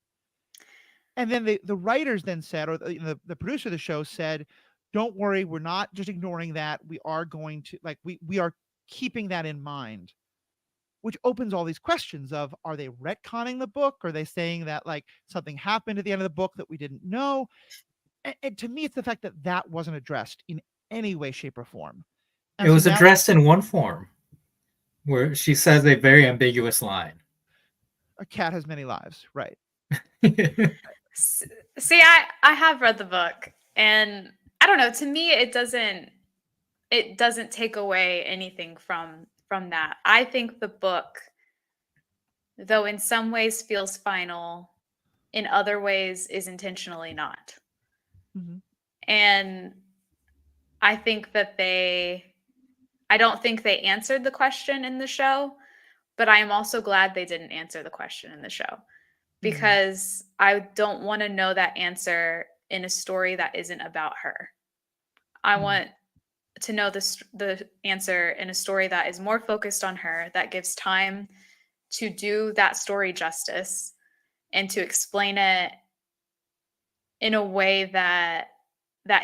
And then the writers then said, or the producer of the show said, don't worry, we're not just ignoring that. We are going to, like, we are keeping that in mind, which opens all these questions of, are they retconning the book? Are they saying that like something happened at the end of the book that we didn't know? And to me, it's the fact that wasn't addressed in any way, shape, or form. And it was addressed in one form, where she says a very ambiguous line. A cat has many lives, right? See, I have read the book, and I don't know. To me, it it doesn't take away anything from that. I think the book, though in some ways feels final, in other ways is intentionally not. Mhm. And I think that I don't think they answered the question in the show, but I am also glad they didn't answer the question in the show, because I don't want to know that answer in a story that isn't about her. I want to know the answer in a story that is more focused on her, that gives time to do that story justice and to explain it in a way that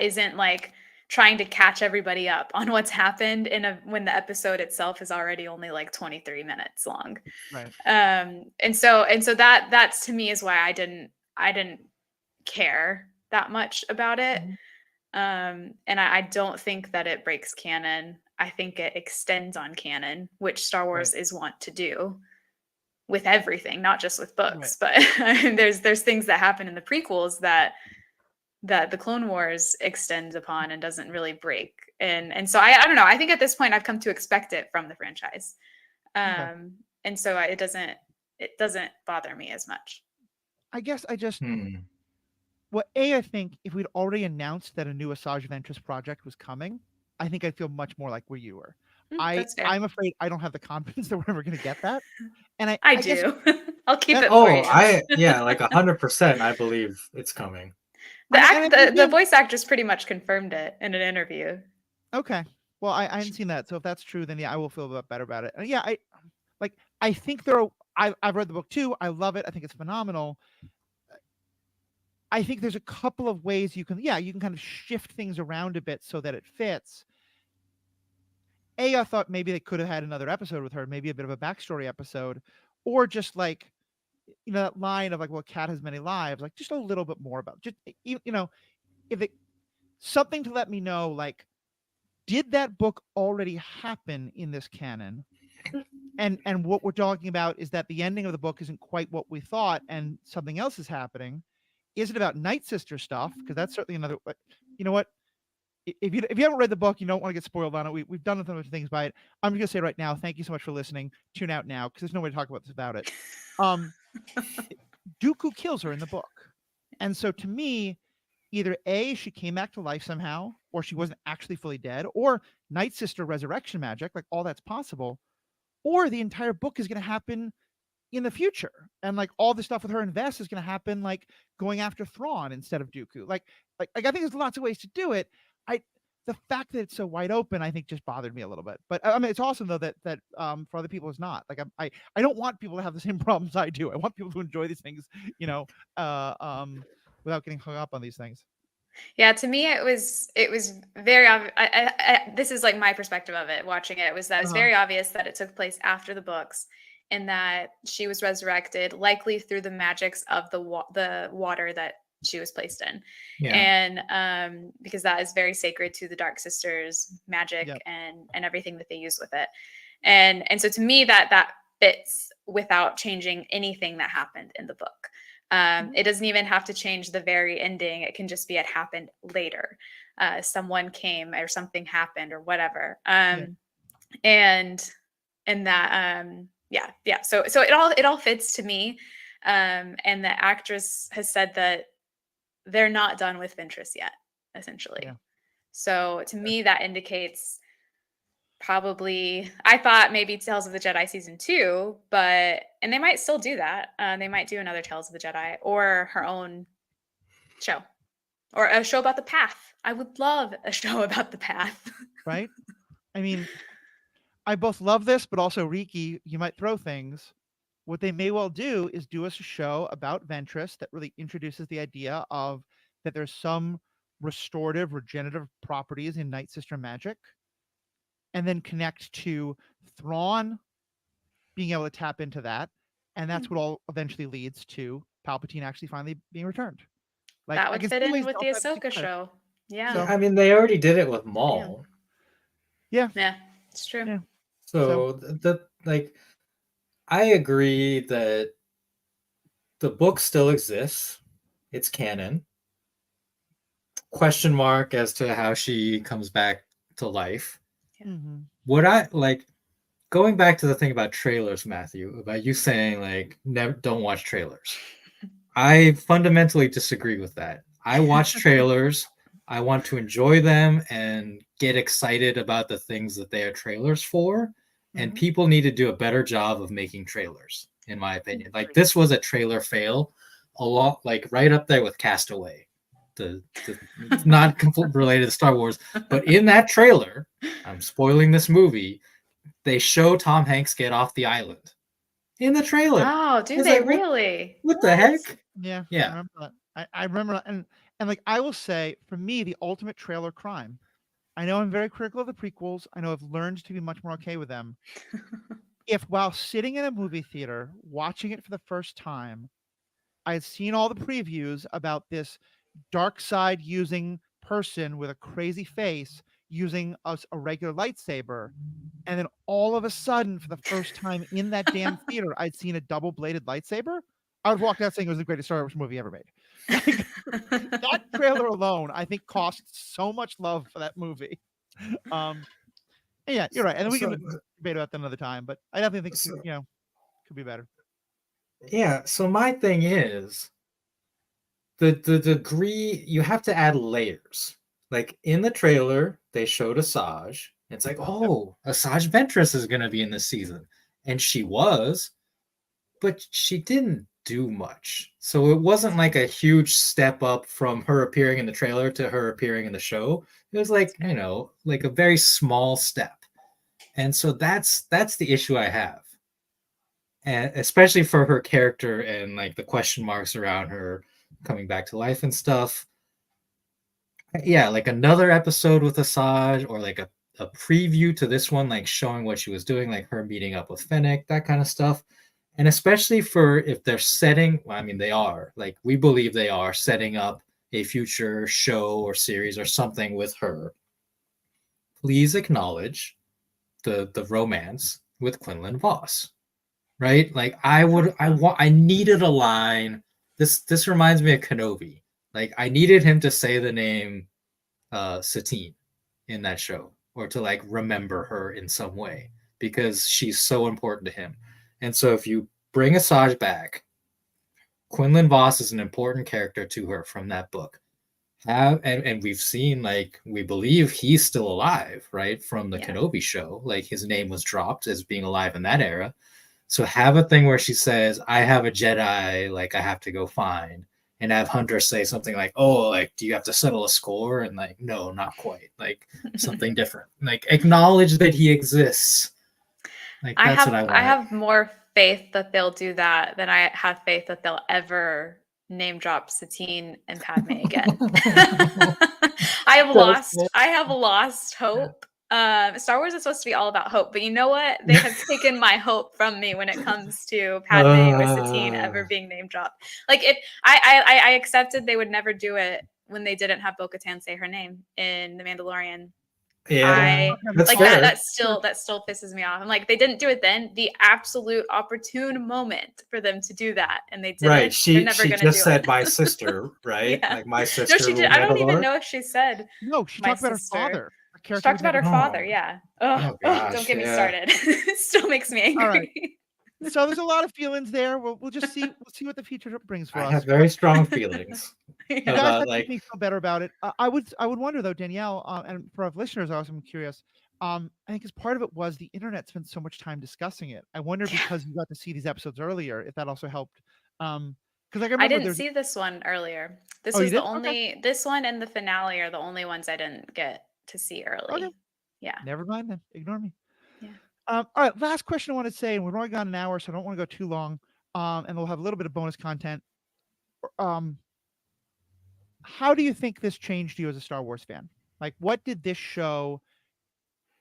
isn't like trying to catch everybody up on what's happened when the episode itself is already only like 23 minutes long. Right. And so that's to me is why I didn't care that much about it. And I don't think that it breaks canon. I think it extends on canon, which Star Wars is wont to do with everything, not just with books, but there's things that happen in the prequels that the Clone Wars extends upon and doesn't really break. And so I don't know. I think at this point I've come to expect it from the franchise. And so it doesn't bother me as much. I guess I just I think if we'd already announced that a new Asajj Ventress project was coming, I think I'd feel much more like where you were. That's fair. I'm afraid I don't have the confidence that we're ever going to get that. And I do. I'll keep it for you. Like 100%. I believe it's coming. The voice actress pretty much confirmed it in an interview. Okay. Well, I hadn't seen that, so if that's true, then yeah, I will feel a bit better about it. And yeah, I think I've read the book too. I love it. I think it's phenomenal. I think there's a couple of ways you can kind of shift things around a bit so that it fits. I thought maybe they could have had another episode with her, maybe a bit of a backstory episode, or just like, that line of like, well, Cat has many lives, like just a little bit more about just, if it something to let me know, like, did that book already happen in this canon? And what we're talking about is that the ending of the book isn't quite what we thought and something else is happening. Is it about Night Sister stuff? Because that's certainly another. But you know what? If you haven't read the book, you don't want to get spoiled on it. We've done a ton of things by it. I'm just gonna say right now, thank you so much for listening. Tune out now because there's no way to talk about this about it. Dooku kills her in the book, and so to me, either she came back to life somehow, or she wasn't actually fully dead, or Night Sister resurrection magic, like all that's possible, or the entire book is going to happen in the future, and like all the stuff with her and Vess is going to happen like going after Thrawn instead of Dooku. Like I think there's lots of ways to do it. The fact that it's so wide open, I think, just bothered me a little bit. But I mean, it's awesome though that for other people it's not. Like I don't want people to have the same problems I do. I want people to enjoy these things, without getting hung up on these things. Yeah, to me it was very obvious. This is like my perspective of it. Watching it was very obvious that it took place after the books, and that she was resurrected, likely through the magics of the water that she was placed in. And because that is very sacred to the Dark Sisters magic and everything that they use with it. And so to me that fits without changing anything that happened in the book. It doesn't even have to change the very ending. It can just be it happened later. Someone came or something happened or whatever. And that so it all fits to me. And the actress has said that they're not done with Ventress yet, essentially. Yeah. So to me, that indicates probably, I thought maybe Tales of the Jedi season 2, and they might still do that. They might do another Tales of the Jedi or her own show or a show about the Path. I would love a show about the Path. Right? I mean, I both love this, but also Riki, you might throw things. What they may well do is do us a show about Ventress that really introduces the idea of that there's some restorative, regenerative properties in Night Sister magic, and then connect to Thrawn being able to tap into that. And that's what all eventually leads to Palpatine actually finally being returned. Like, that would fit in with the Ahsoka show. Yeah. So, I mean, they already did it with Maul. Yeah. Yeah, it's true. Yeah. So I agree that the book still exists. It's canon. Question mark as to how she comes back to life. Mhm. What I like going back to the thing about trailers, Matthew, about you saying like never don't watch trailers. I fundamentally disagree with that. I watch trailers. I want to enjoy them and get excited about the things that they are trailers for. And Mhm. people need to do a better job of making trailers, in my opinion. Like Agreed. this was a trailer fail, a lot like right up there with Castaway. It's not completely related to Star Wars, but in that trailer, I'm spoiling this movie. They show Tom Hanks get off the island in the trailer. Oh, do It's they like, really? what the heck? Yeah, I Yeah. remember that. I remember that, and like I will say, for me, the ultimate trailer crime. I know I'm very critical of the prequels. I know I've learned to be much more okay with them. If while sitting in a movie theater watching it for the first time, I had seen all the previews about this dark side using person with a crazy face using a regular lightsaber, and then all of a sudden, for the first time in that damn theater, I'd seen a double bladed lightsaber. I would walk out saying it was the greatest Star Wars movie ever made. Like, that trailer alone, I think, cost so much love for that movie. And yeah, you're right. And then we can So, debate about that another time, but I definitely think so could be better. yeah, so my thing is the degree you have to add layers. Like in the trailer, they showed Asajj. It's like, oh, Asajj Ventress is gonna be in this season. And she was, but she didn't do much. So it wasn't like a huge step up from her appearing in the trailer to her appearing in the show. It was like, like a very small step. And so that's the issue I have. And especially for her character and like the question marks around her coming back to life and stuff. Yeah, like another episode with Asajj or like a preview to this one, like showing what she was doing, like her meeting up with Fennec, that kind of stuff. And especially for if they're setting, well, I mean, they are, like, we believe they are setting up a future show or series or something with her. Please acknowledge the romance with Quinlan Voss, right? Like, I needed a line. This reminds me of Kenobi. Like, I needed him to say the name Satine in that show, or to like remember her in some way because she's so important to him. And so if you bring Asajj back, Quinlan Voss is an important character to her from that book. And we've seen, like, we believe he's still alive, right? From the Kenobi show. Like, his name was dropped as being alive in that era. So have a thing where she says, I have a Jedi, like, I have to go find. And have Hunter say something like, oh, like, do you have to settle a score? And like, no, not quite. Like, something different. Like, acknowledge that he exists. Like, that's what I want. I have more faith that they'll do that than I have faith that they'll ever name drop Satine and Padme again. I have lost hope. Star Wars is supposed to be all about hope, but you know what? They have taken my hope from me when it comes to Padme or Satine ever being name dropped. Like, if I accepted they would never do it when they didn't have Bo-Katan say her name in The Mandalorian. Yeah, that's like fair. That still pisses me off. I'm like, they didn't do it then. The absolute opportune moment for them to do that, and they didn't. Right. She just said it. my sister, right? Yeah. Like, my sister. No, she did. I don't even know if she said. No, she talked about her father. She talked about her father. Yeah. Oh gosh, don't get me started. It still makes me angry. All right. So there's a lot of feelings there. We'll just see. We'll see what the future brings for us. I have very strong feelings. You guys make me feel better about it. I would wonder though, Danielle, and for our listeners, I'm curious. I think as part of it was the internet spent so much time discussing it. I wonder because you got to see these episodes earlier, if that also helped. Because I didn't see this one earlier. This was the only. Okay. This one and the finale are the only ones I didn't get to see early. Okay. Yeah. Never mind then. Ignore me. Yeah. All right. Last question I want to say, and we've only gone an hour, so I don't want to go too long. And we'll have a little bit of bonus content. How do you think this changed you as a Star Wars fan? Like, what did this show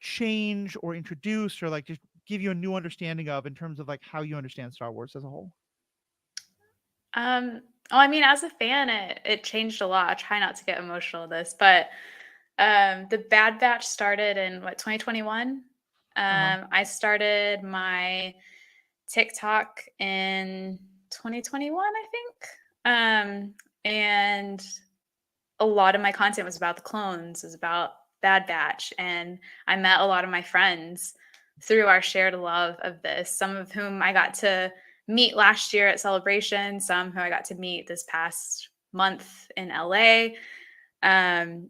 change or introduce, or like just give you a new understanding of in terms of like how you understand Star Wars as a whole? I mean, as a fan, it changed a lot. I try not to get emotional with this, but the Bad Batch started in 2021. I started my TikTok in 2021, I think. And a lot of my content was about the clones, was about Bad Batch, and I met a lot of my friends through our shared love of this, some of whom I got to meet last year at Celebration, some who I got to meet this past month in LA. And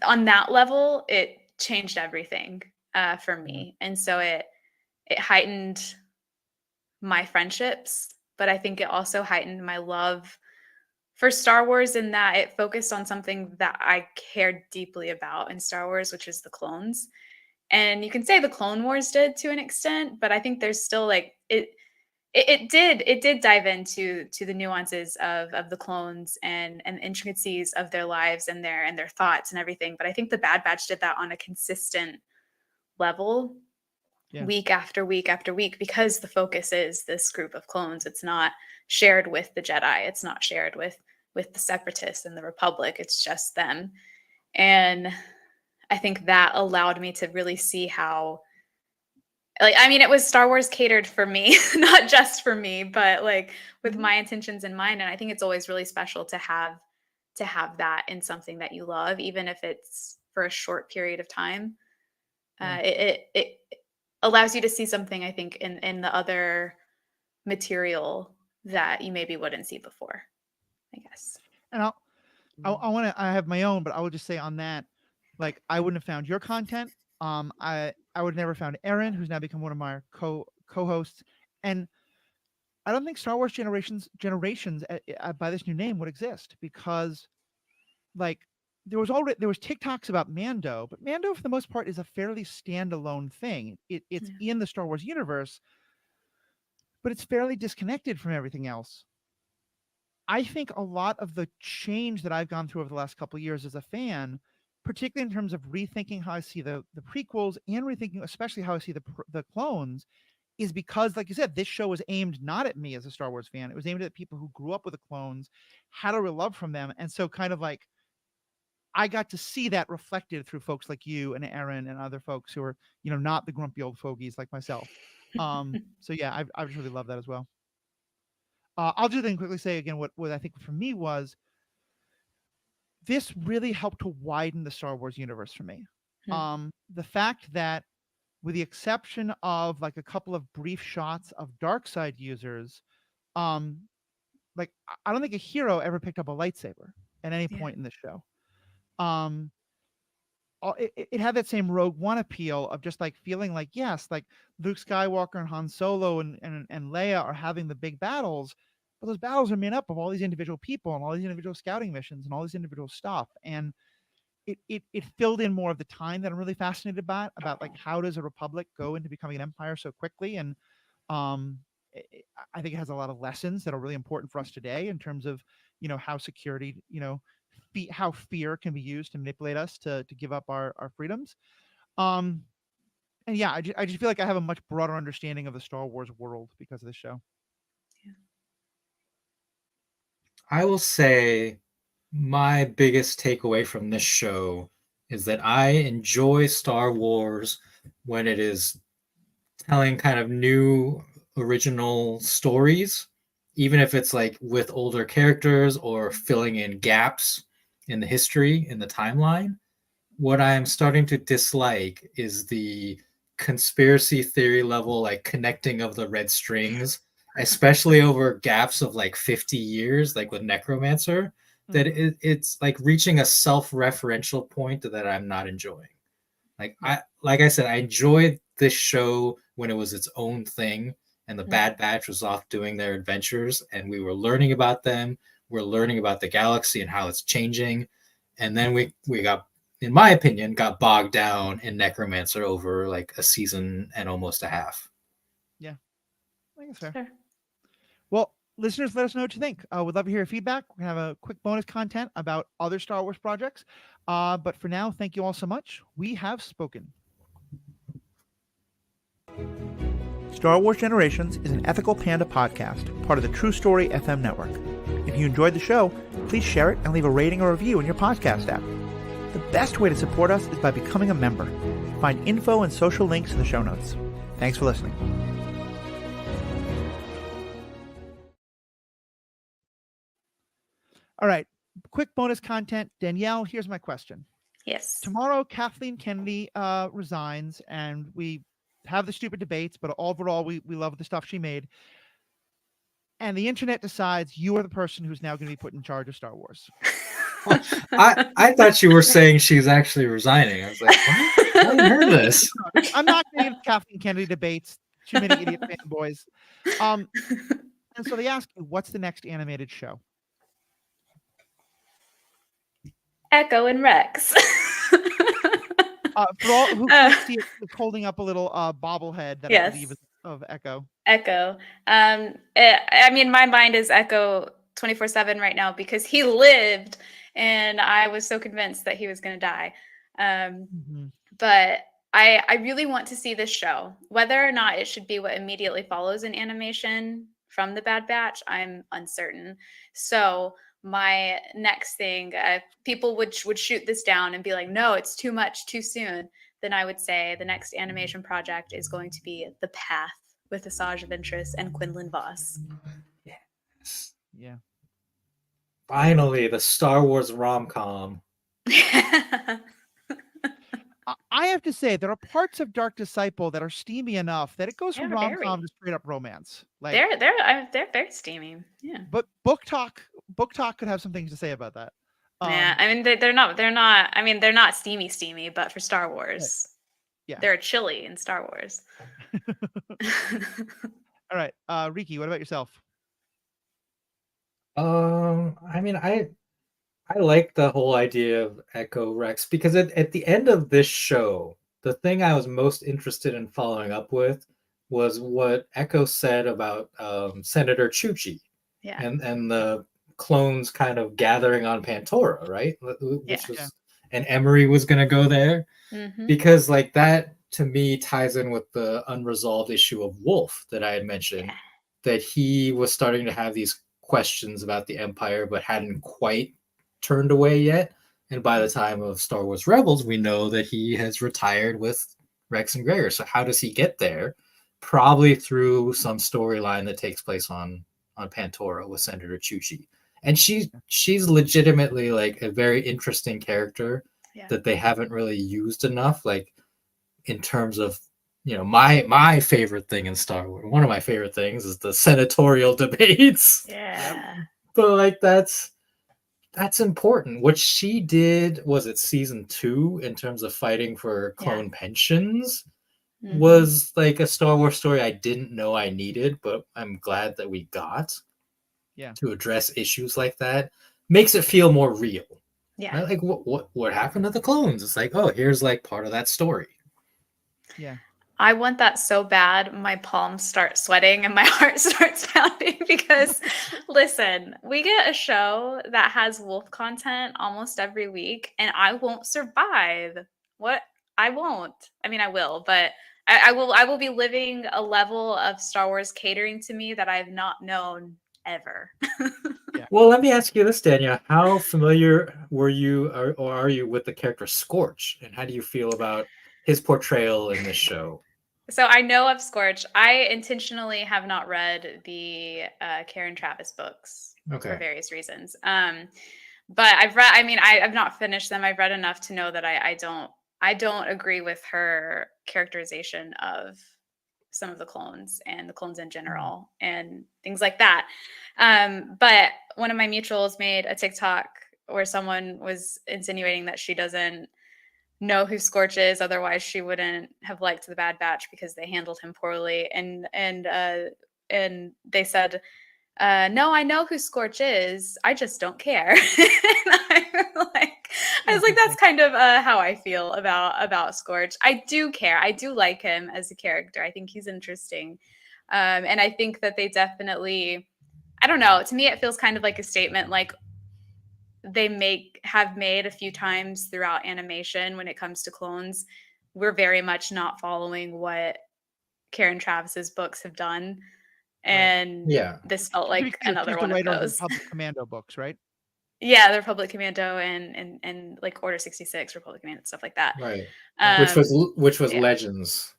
on that level, it changed everything for me. And so it heightened my friendships, but I think it also heightened my love for Star Wars, in that it focused on something that I cared deeply about in Star Wars, which is the clones. And you can say the Clone Wars did to an extent, but I think there's still like it did dive into the nuances of the clones and the intricacies of their lives and their thoughts and everything. But I think the Bad Batch did that on a consistent level, week after week after week, because the focus is this group of clones. It's not shared with the Jedi. It's not shared with the Separatists and the Republic. It's just them. And I think that allowed me to really see how, like, I mean, it was Star Wars catered for me, not just for me, but like with my intentions in mind. And I think it's always really special to have that in something that you love, even if it's for a short period of time. It allows you to see something, I think, in the other material that you maybe wouldn't see before, I guess. And I have my own, but I will just say on that, like, I wouldn't have found your content. I would have never found Aaron, who's now become one of my co-hosts. And I don't think Star Wars Generations by this new name would exist, because like there was TikToks about Mando, but Mando for the most part is a fairly standalone thing. It's in the Star Wars universe, but it's fairly disconnected from everything else. I think a lot of the change that I've gone through over the last couple of years as a fan, particularly in terms of rethinking how I see the prequels and rethinking especially how I see the clones, is because, like you said, this show was aimed not at me as a Star Wars fan. It was aimed at people who grew up with the clones, had a real love from them. And so kind of like I got to see that reflected through folks like you and Aaron and other folks who are, not the grumpy old fogies like myself. So yeah, I really love that as well. I'll just then quickly say again what I think for me was, this really helped to widen the Star Wars universe for me. The fact that, with the exception of like a couple of brief shots of dark side users, like I don't think a hero ever picked up a lightsaber at any point in the show. It had that same Rogue One appeal of just like feeling like, yes, like Luke Skywalker and Han Solo and Leia are having the big battles, but those battles are made up of all these individual people and all these individual scouting missions and all this individual stuff. And it filled in more of the time that I'm really fascinated about like, how does a republic go into becoming an empire so quickly? And I think it has a lot of lessons that are really important for us today in terms of, how security, how fear can be used to manipulate us to give up our freedoms. And yeah, I just feel like I have a much broader understanding of the Star Wars world because of this show. I will say my biggest takeaway from this show is that I enjoy Star Wars when it is telling kind of new original stories, even if it's like with older characters or filling in gaps in the history, in the timeline. What I am starting to dislike is the conspiracy theory level, like connecting of the red strings, especially over gaps of like 50 years, like with Necromancer, that it's like reaching a self-referential point that I'm not enjoying. Like I said, I enjoyed this show when it was its own thing and the Bad Batch was off doing their adventures and we were learning about them. We're learning about the galaxy and how it's changing. And then we got, in my opinion, got bogged down in Necromancer over like a season and almost a half. Yeah, I think it's fair. Well, listeners, let us know what you think. We'd love to hear your feedback. We're going to have a quick bonus content about other Star Wars projects. But for now, thank you all so much. We have spoken. Star Wars Generations is an Ethical Panda podcast, part of the True Story FM network. If you enjoyed the show, please share it and leave a rating or review in your podcast app. The best way to support us is by becoming a member. Find info and social links in the show notes. Thanks for listening. All right, quick bonus content. Danielle, here's my question. Yes. Tomorrow, Kathleen Kennedy resigns, and we have the stupid debates, but overall, we love the stuff she made. And the internet decides you are the person who's now going to be put in charge of Star Wars. I thought you were saying she's actually resigning. I was like, what? I didn't hear this. I'm not getting into Kathleen Kennedy debates. Too many idiot fanboys. And so they ask you, what's the next animated show? Echo and Rex. For all who can't see it, it's holding up a little bobblehead that I believe Yes. is of Echo. Echo. I mean, my mind is Echo 24/7 right now because he lived, and I was so convinced that he was going to die. But I really want to see this show. Whether or not it should be what immediately follows in animation from the Bad Batch, I'm uncertain. So my next thing, people would shoot this down and be like, no, it's too much, too soon. Then I would say the next animation project is going to be The Path with Asajj Ventress and Quinlan Voss. Yes. Yeah. Finally, the Star Wars rom-com. I have to say, there are parts of Dark Disciple that are steamy enough that it goes from They're very. rom-com to straight up romance. Like, they're very steamy. Yeah. but Book Talk could have some things to say about that. Yeah, I mean they're not. I mean they're not steamy, but for Star Wars, Yeah. they're chilly in Star Wars. All right, Riki, what about yourself? I mean, I like the whole idea of Echo Rex because at the end of this show, the thing I was most interested in following up with was what Echo said about Senator Chuchi Yeah. and the clones kind of gathering on Pantora, right? Which was, and Emery was going to go there because like that to me ties in with the unresolved issue of Wolf that I had mentioned, that he was starting to have these questions about the Empire but hadn't quite turned away yet. And by the time of Star Wars Rebels, we know that he has retired with Rex and Gregor. So how does he get there? Probably through some storyline that takes place on Pantora with Senator Chuchi. And she's legitimately like a very interesting character that they haven't really used enough. Like in terms of, you know, my favorite thing in Star Wars, one of my favorite things is the senatorial debates. Yeah. But like that's important. What she did, was it season 2 in terms of fighting for clone pensions, was like a Star Wars story I didn't know I needed, but I'm glad that we got. To address issues like that makes it feel more real. Yeah. Right? Like what happened to the clones? It's like, oh, here's like part of that story. Yeah. I want that so bad. My palms start sweating and my heart starts pounding because listen, we get a show that has Wolf content almost every week and I won't survive. What? I won't. I mean, I will, but I will be living a level of Star Wars catering to me that I've not known ever. Well, let me ask you this, Danielle. How familiar were you or are you with the character Scorch? And how do you feel about his portrayal in this show? So I know of Scorch. I intentionally have not read the Karen Travis books for various reasons. But I've read, I mean, I've not finished them. I've read enough to know that I don't agree with her characterization of some of the clones and the clones in general and things like that. But one of my mutuals made a TikTok where someone was insinuating that she doesn't know who Scorch is, otherwise she wouldn't have liked the Bad Batch because they handled him poorly. And they said, no, I know who Scorch is. I just don't care. I was like, that's kind of how I feel about Scorch. I do care. I do like him as a character. I think he's interesting. And I think that they definitely, I don't know, to me it feels kind of like a statement like they have made a few times throughout animation when it comes to clones. We're very much not following what Karen Travis's books have done. And this felt like another one of those. Republic Commando books, right? Yeah, the Republic Commando and like Order 66, Republic Commando, stuff like that. Right. Which was Legends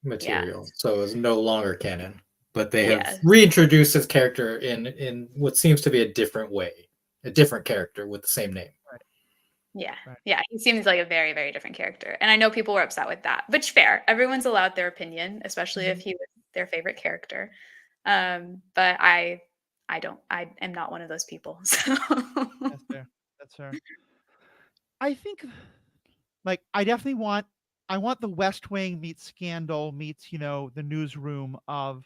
material. So it was no longer canon. But they have reintroduced his character in what seems to be a different way. A different character with the same name. Yeah. Right. Yeah. He seems like a very, very different character. And I know people were upset with that, which fair. Everyone's allowed their opinion, especially if Mhm. he was their favorite character. But I am not one of those people. So That's fair. That's fair. I think like I want the West Wing meets Scandal meets, the newsroom of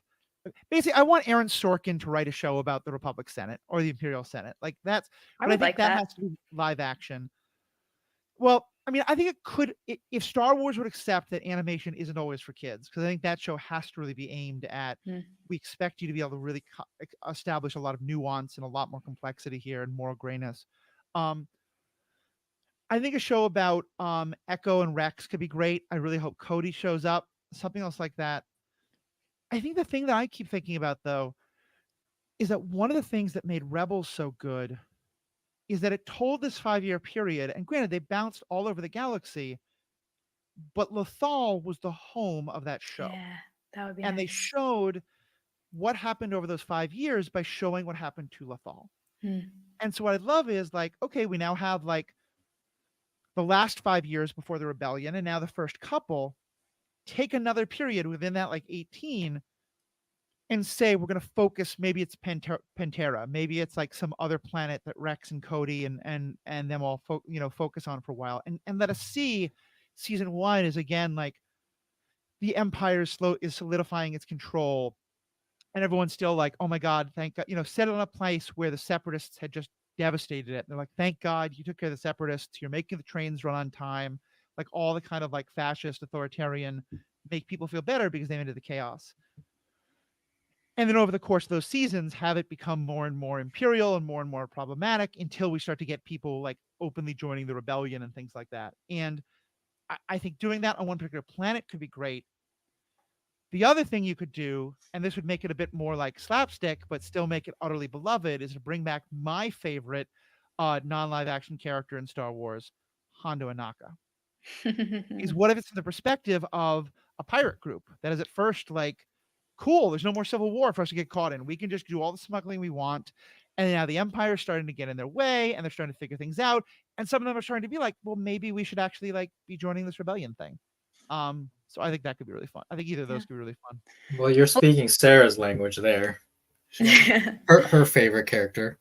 basically I want Aaron Sorkin to write a show about the Republic Senate or the Imperial Senate. Like that's I but I would think like that that. has to be live action. Well, I mean, I think it could if Star Wars would accept that animation isn't always for kids, because I think that show has to really be aimed at Mm. we expect you to be able to really establish a lot of nuance and a lot more complexity here and more grayness. Um, I think a show about Echo and Rex could be great. I really hope Cody shows up, something else like that. I think the thing that I keep thinking about though is that one of the things that made Rebels so good is that it told this 5-year period, and granted they bounced all over the galaxy, but Lothal was the home of that show. Yeah. That would be And they nice. showed what happened over those 5 years by showing what happened to Lothal. Mm. And so what I love is like, okay, we now have like the last 5 years before the rebellion and now the first couple. Take another period within that like 18 and say we're going to focus, maybe it's Pantera, maybe it's like some other planet that Rex and Cody and them all focus on for a while, and let us see season 1 is again like the Empire is solidifying its control, and everyone's still like, oh my god, thank god, set it in a place where the Separatists had just devastated it. They're like, thank god you took care of the Separatists, you're making the trains run on time, like all the kind of like fascist authoritarian make people feel better because they ended the chaos. And then over the course of those seasons, have it become more and more imperial and more problematic until we start to get people like openly joining the rebellion and things like that. And I think doing that on one particular planet could be great. The other thing you could do, and this would make it a bit more like slapstick, but still make it utterly beloved, is to bring back my favorite non-live action character in Star Wars, Hondo Anaka. Is what if it's from the perspective of a pirate group that is at first like, cool, there's no more civil war for us to get caught in. We can just do all the smuggling we want. And now the Empire's starting to get in their way and they're starting to figure things out. And some of them are starting to be like, well, maybe we should actually like be joining this rebellion thing. So I think that could be really fun. I think either of those could be really fun. Well, you're speaking Sarah's language there. Her favorite character.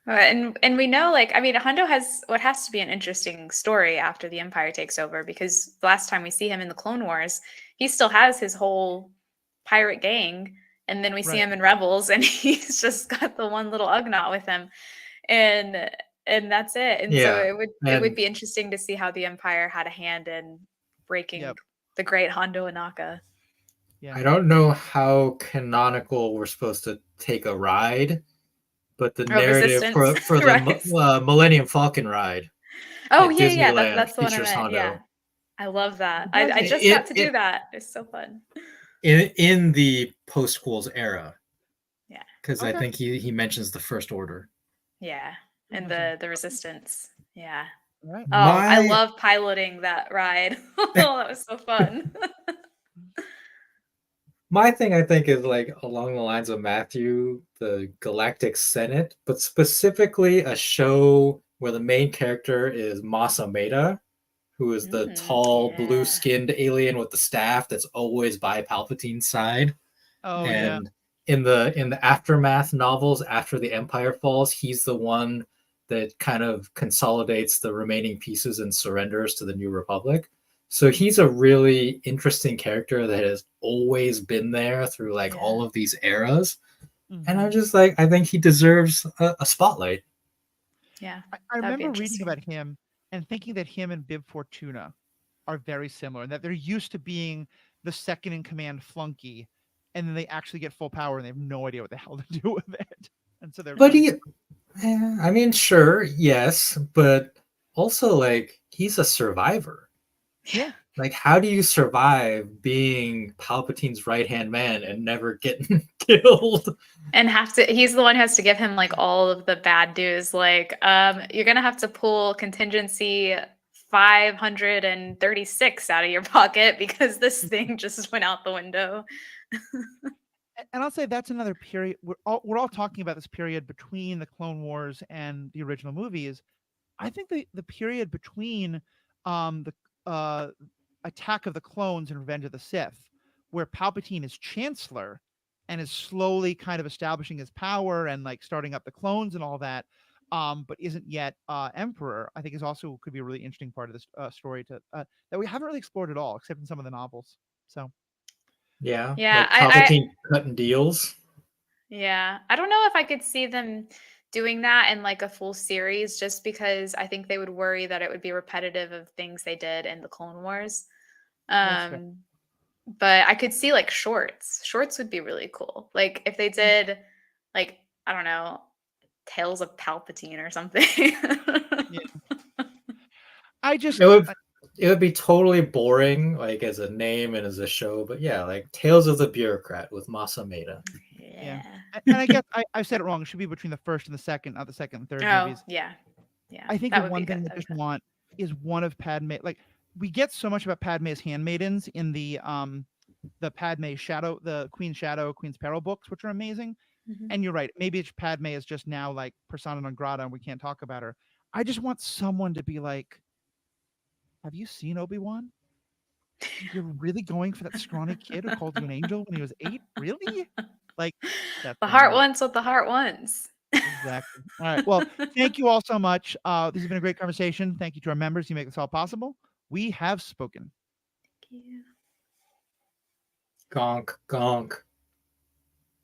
And we know, like, I mean, Hondo has what has to be an interesting story after the Empire takes over, because the last time we see him in the Clone Wars, he still has his whole pirate gang, and then we see Right. him in Rebels, and he's just got the one little Ugnaught with him, and that's it. And so Yeah, it would and- be interesting to see how the Empire had a hand in breaking Yep. the great Hondo Anaka. Yeah. I don't know how canonical we're supposed to take a ride, but the narrative Resistance, for the right. Millennium Falcon ride. Oh at yeah, Disneyland that's the one I features meant. Hondo. Yeah, I love that. It does I make- just got to do that. It's so fun. In the post-Squills era. Yeah. Because I Okay. think he mentions the First Order. Yeah, and Awesome. the Resistance. Yeah. All right. Oh, I My- love piloting that ride. Oh, that was so fun. My thing, I think, is like along the lines of Matthew, the Galactic Senate, but specifically a show where the main character is Mas Amedda, who is the tall, yeah. blue-skinned alien with the staff that's always by Palpatine's side. Oh yeah. And in the Aftermath novels, after the Empire falls, he's the one that kind of consolidates the remaining pieces and surrenders to the New Republic. So he's a really interesting character that has always been there through like Yeah. all of these eras. And Mhm. I'm just like, I think he deserves a spotlight. Yeah. I That'd be remember reading interesting. about him and thinking that him and Bib Fortuna are very similar, and that they're used to being the second in command flunky, and then they actually get full power and they have no idea what the hell to do with it. And so they're But really- I mean, sure, yes, but also like he's a survivor. Yeah. Like, how do you survive being Palpatine's right-hand man and never getting killed? And he's the one who has to give him like all of the bad dues. Like, you're gonna have to pull contingency 536 out of your pocket because this thing just went out the window. And I'll say that's another period. We're all talking about this period between the Clone Wars and the original movies. I think the period between the Attack of the Clones and Revenge of the Sith, where Palpatine is Chancellor and is slowly kind of establishing his power and like starting up the clones and all that, but isn't yet Emperor, I think is also could be a really interesting part of this story to that we haven't really explored at all, except in some of the novels. So Yeah. Yeah, Like Palpatine cutting deals. yeah, I don't know if I could see them doing that in like a full series, just because I think they would worry that it would be repetitive of things they did in the Clone Wars. That's fair. But I could see like shorts. Shorts would be really cool. Like if they did, like, I don't know, Tales of Palpatine or something. I just It would be totally boring, like as a name and as a show, but yeah, like Tales of the Bureaucrat with Masameda. Yeah. and I guess I said it wrong. It should be between the first and the second, not the second and third Oh, movies. yeah. Yeah. I think that the would one be thing good. I just want is one of Padme. Like we get so much about Padme's handmaidens in the Padme Shadow, the Queen's Shadow, Queen's Peril books, which are amazing. Mhm. And you're right. Maybe it's Padme is just now like persona non grata and we can't talk about her. I just want someone to be like, have you seen Obi-Wan? You're really going for that scrawny kid who called you an angel when he was 8? Really? Like that's The what I heart want. wants what the heart wants. Exactly. All right. Well, thank you all so much. This has been a great conversation. Thank you to our members. You make this all possible. We have spoken. Thank you. Gonk, gonk.